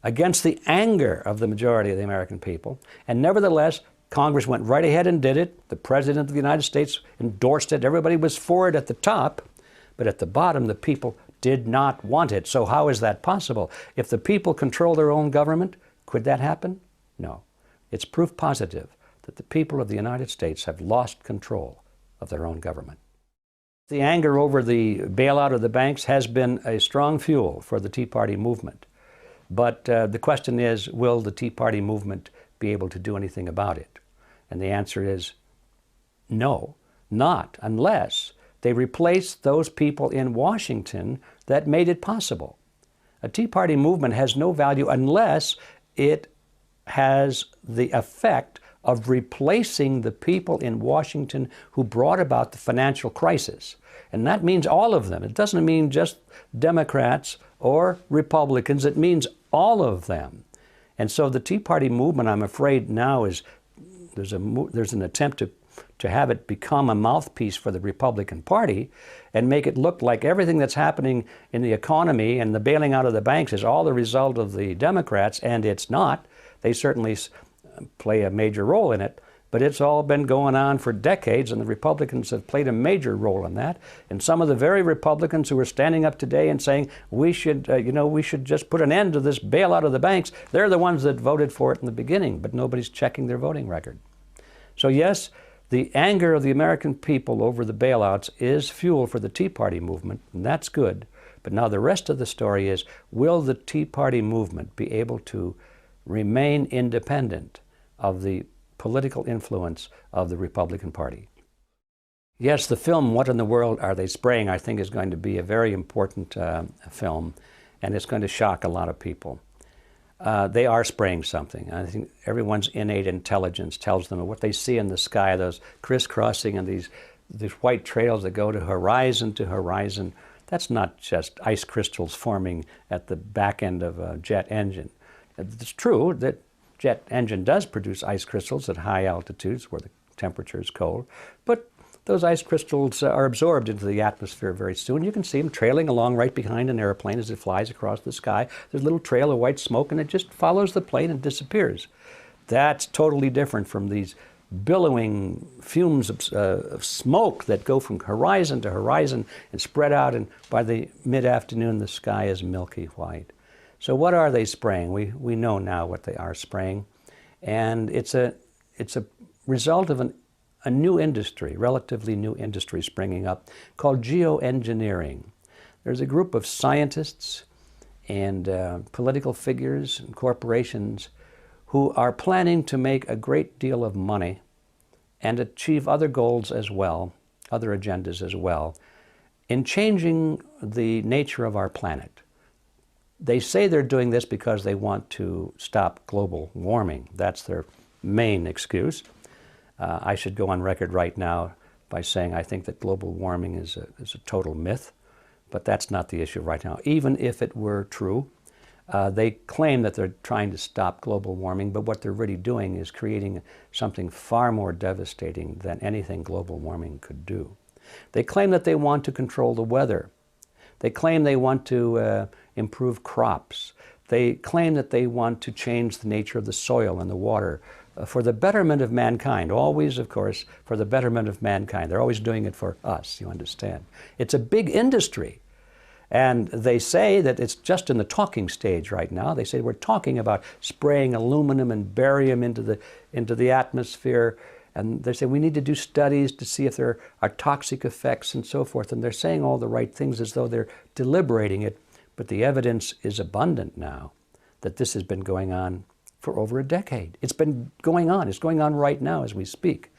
against the anger of the majority of the American people. And nevertheless, Congress went right ahead and did it. The President of the United States endorsed it. Everybody was for it at the top, but at the bottom, the people did not want it. So how is that possible? If the people control their own government, could that happen? No. It's proof positive that the people of the United States have lost control of their own government. The anger over the bailout of the banks has been a strong fuel for the Tea Party movement. But the question is, will the Tea Party movement be able to do anything about it? And the answer is no, not unless they replace those people in Washington that made it possible. A Tea Party movement has no value unless it has the effect of replacing the people in Washington who brought about the financial crisis. And that means all of them. It doesn't mean just Democrats or Republicans. It means all of them. And so the Tea Party movement, I'm afraid now, is there's an attempt to have it become a mouthpiece for the Republican Party and make it look like everything that's happening in the economy and the bailing out of the banks is all the result of the Democrats, and it's not. They certainly play a major role in it, but it's all been going on for decades, and the Republicans have played a major role in that. And some of the very Republicans who are standing up today and saying we should just put an end to this bailout of the banks, they're the ones that voted for it in the beginning, but nobody's checking their voting record. So yes, the anger of the American people over the bailouts is fuel for the Tea Party movement, and that's good. But now the rest of the story is, will the Tea Party movement be able to remain independent of the political influence of the Republican Party? Yes, the film, What in the World Are They Spraying?, I think is going to be a very important film, and it's going to shock a lot of people. They are spraying something. I think everyone's innate intelligence tells them what they see in the sky, those crisscrossing and these these white trails that go to horizon, that's not just ice crystals forming at the back end of a jet engine. It's true that jet engine does produce ice crystals at high altitudes where the temperature is cold, but those ice crystals are absorbed into the atmosphere very soon. You can see them trailing along right behind an airplane as it flies across the sky. There's a little trail of white smoke, and it just follows the plane and disappears. That's totally different from these billowing fumes of smoke that go from horizon to horizon and spread out, and by the mid-afternoon the sky is milky white. So what are they spraying? We know now what they are spraying, and it's a result of a new industry, relatively new industry springing up called geoengineering. There's a group of scientists and political figures and corporations who are planning to make a great deal of money and achieve other goals as well, other agendas as well, in changing the nature of our planet. They say they're doing this because they want to stop global warming. That's their main excuse. I should go on record right now by saying I think that global warming is a total myth, but that's not the issue right now. Even if it were true, they claim that they're trying to stop global warming, but what they're really doing is creating something far more devastating than anything global warming could do. They claim that they want to control the weather. They claim they want to improve crops. They claim that they want to change the nature of the soil and the water for the betterment of mankind. Always, of course, for the betterment of mankind. They're always doing it for us, you understand. It's a big industry. And they say that it's just in the talking stage right now. They say we're talking about spraying aluminum and barium into the atmosphere. And they say we need to do studies to see if there are toxic effects and so forth. And they're saying all the right things as though they're deliberating it. But the evidence is abundant now that this has been going on for over a decade. It's been going on. It's going on right now as we speak.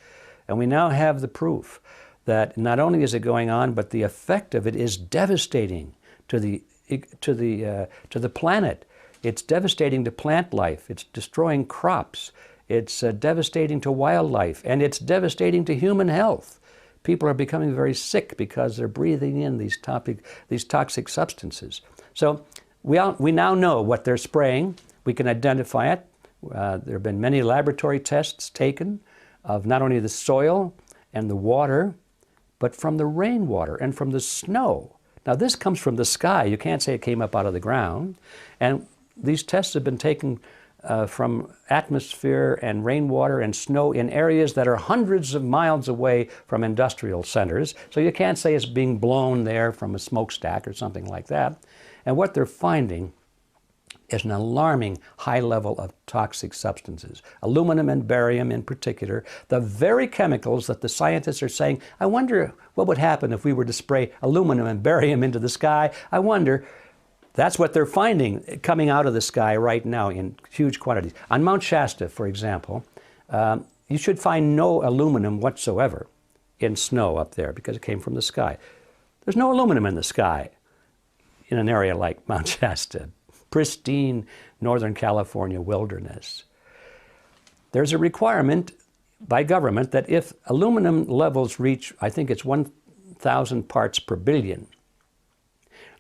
And we now have the proof that not only is it going on, but the effect of it is devastating to the planet. It's devastating to plant life. It's destroying crops. It's devastating to wildlife, and it's devastating to human health. People are becoming very sick because they're breathing in these toxic substances. So we now know what they're spraying. We can identify it. There have been many laboratory tests taken of not only the soil and the water, but from the rainwater and from the snow. Now this comes from the sky. You can't say it came up out of the ground. And these tests have been taken from atmosphere and rainwater and snow in areas that are hundreds of miles away from industrial centers. So you can't say it's being blown there from a smokestack or something like that. And what they're finding is an alarming high level of toxic substances, aluminum and barium in particular, the very chemicals that the scientists are saying, I wonder what would happen if we were to spray aluminum and barium into the sky. I wonder. That's what they're finding coming out of the sky right now in huge quantities. On Mount Shasta, for example, you should find no aluminum whatsoever in snow up there because it came from the sky. There's no aluminum in the sky in an area like Mount Shasta, pristine Northern California wilderness. There's a requirement by government that if aluminum levels reach, I think it's 1,000 parts per billion,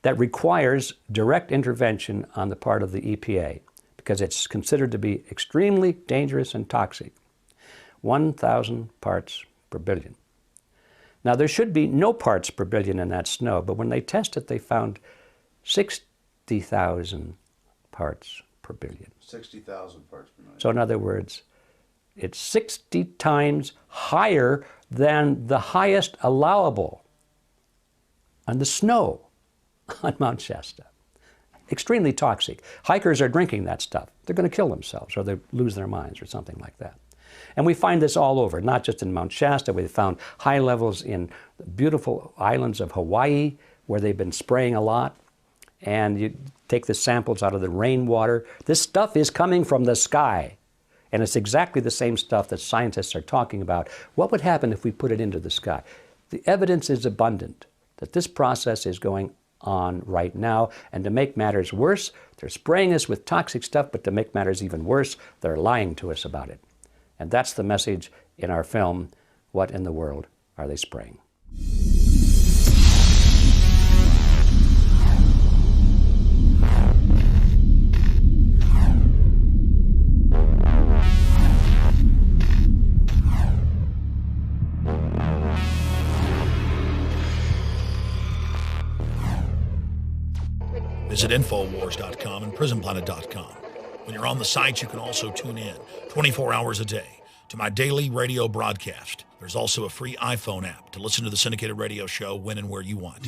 that requires direct intervention on the part of the EPA because it's considered to be extremely dangerous and toxic. 1,000 parts per billion. Now there should be no parts per billion in that snow, but when they tested, they found 60,000 parts per billion.
60,000 parts per million.
So in other words, it's 60 times higher than the highest allowable on the snow on Mount Shasta. Extremely toxic. Hikers are drinking that stuff. They're going to kill themselves or they lose their minds or something like that. And we find this all over, not just in Mount Shasta. We found high levels in the beautiful islands of Hawaii where they've been spraying a lot. And you take the samples out of the rainwater. This stuff is coming from the sky. And it's exactly the same stuff that scientists are talking about. What would happen if we put it into the sky? The evidence is abundant that this process is going on right now. And to make matters worse, they're spraying us with toxic stuff, but to make matters even worse, they're lying to us about it. And that's the message in our film, What in the World are they spraying?
Visit Infowars.com and PrisonPlanet.com. When you're on the sites, you can also tune in 24 hours a day to my daily radio broadcast. There's also a free iPhone app to listen to the syndicated radio show when and where you want.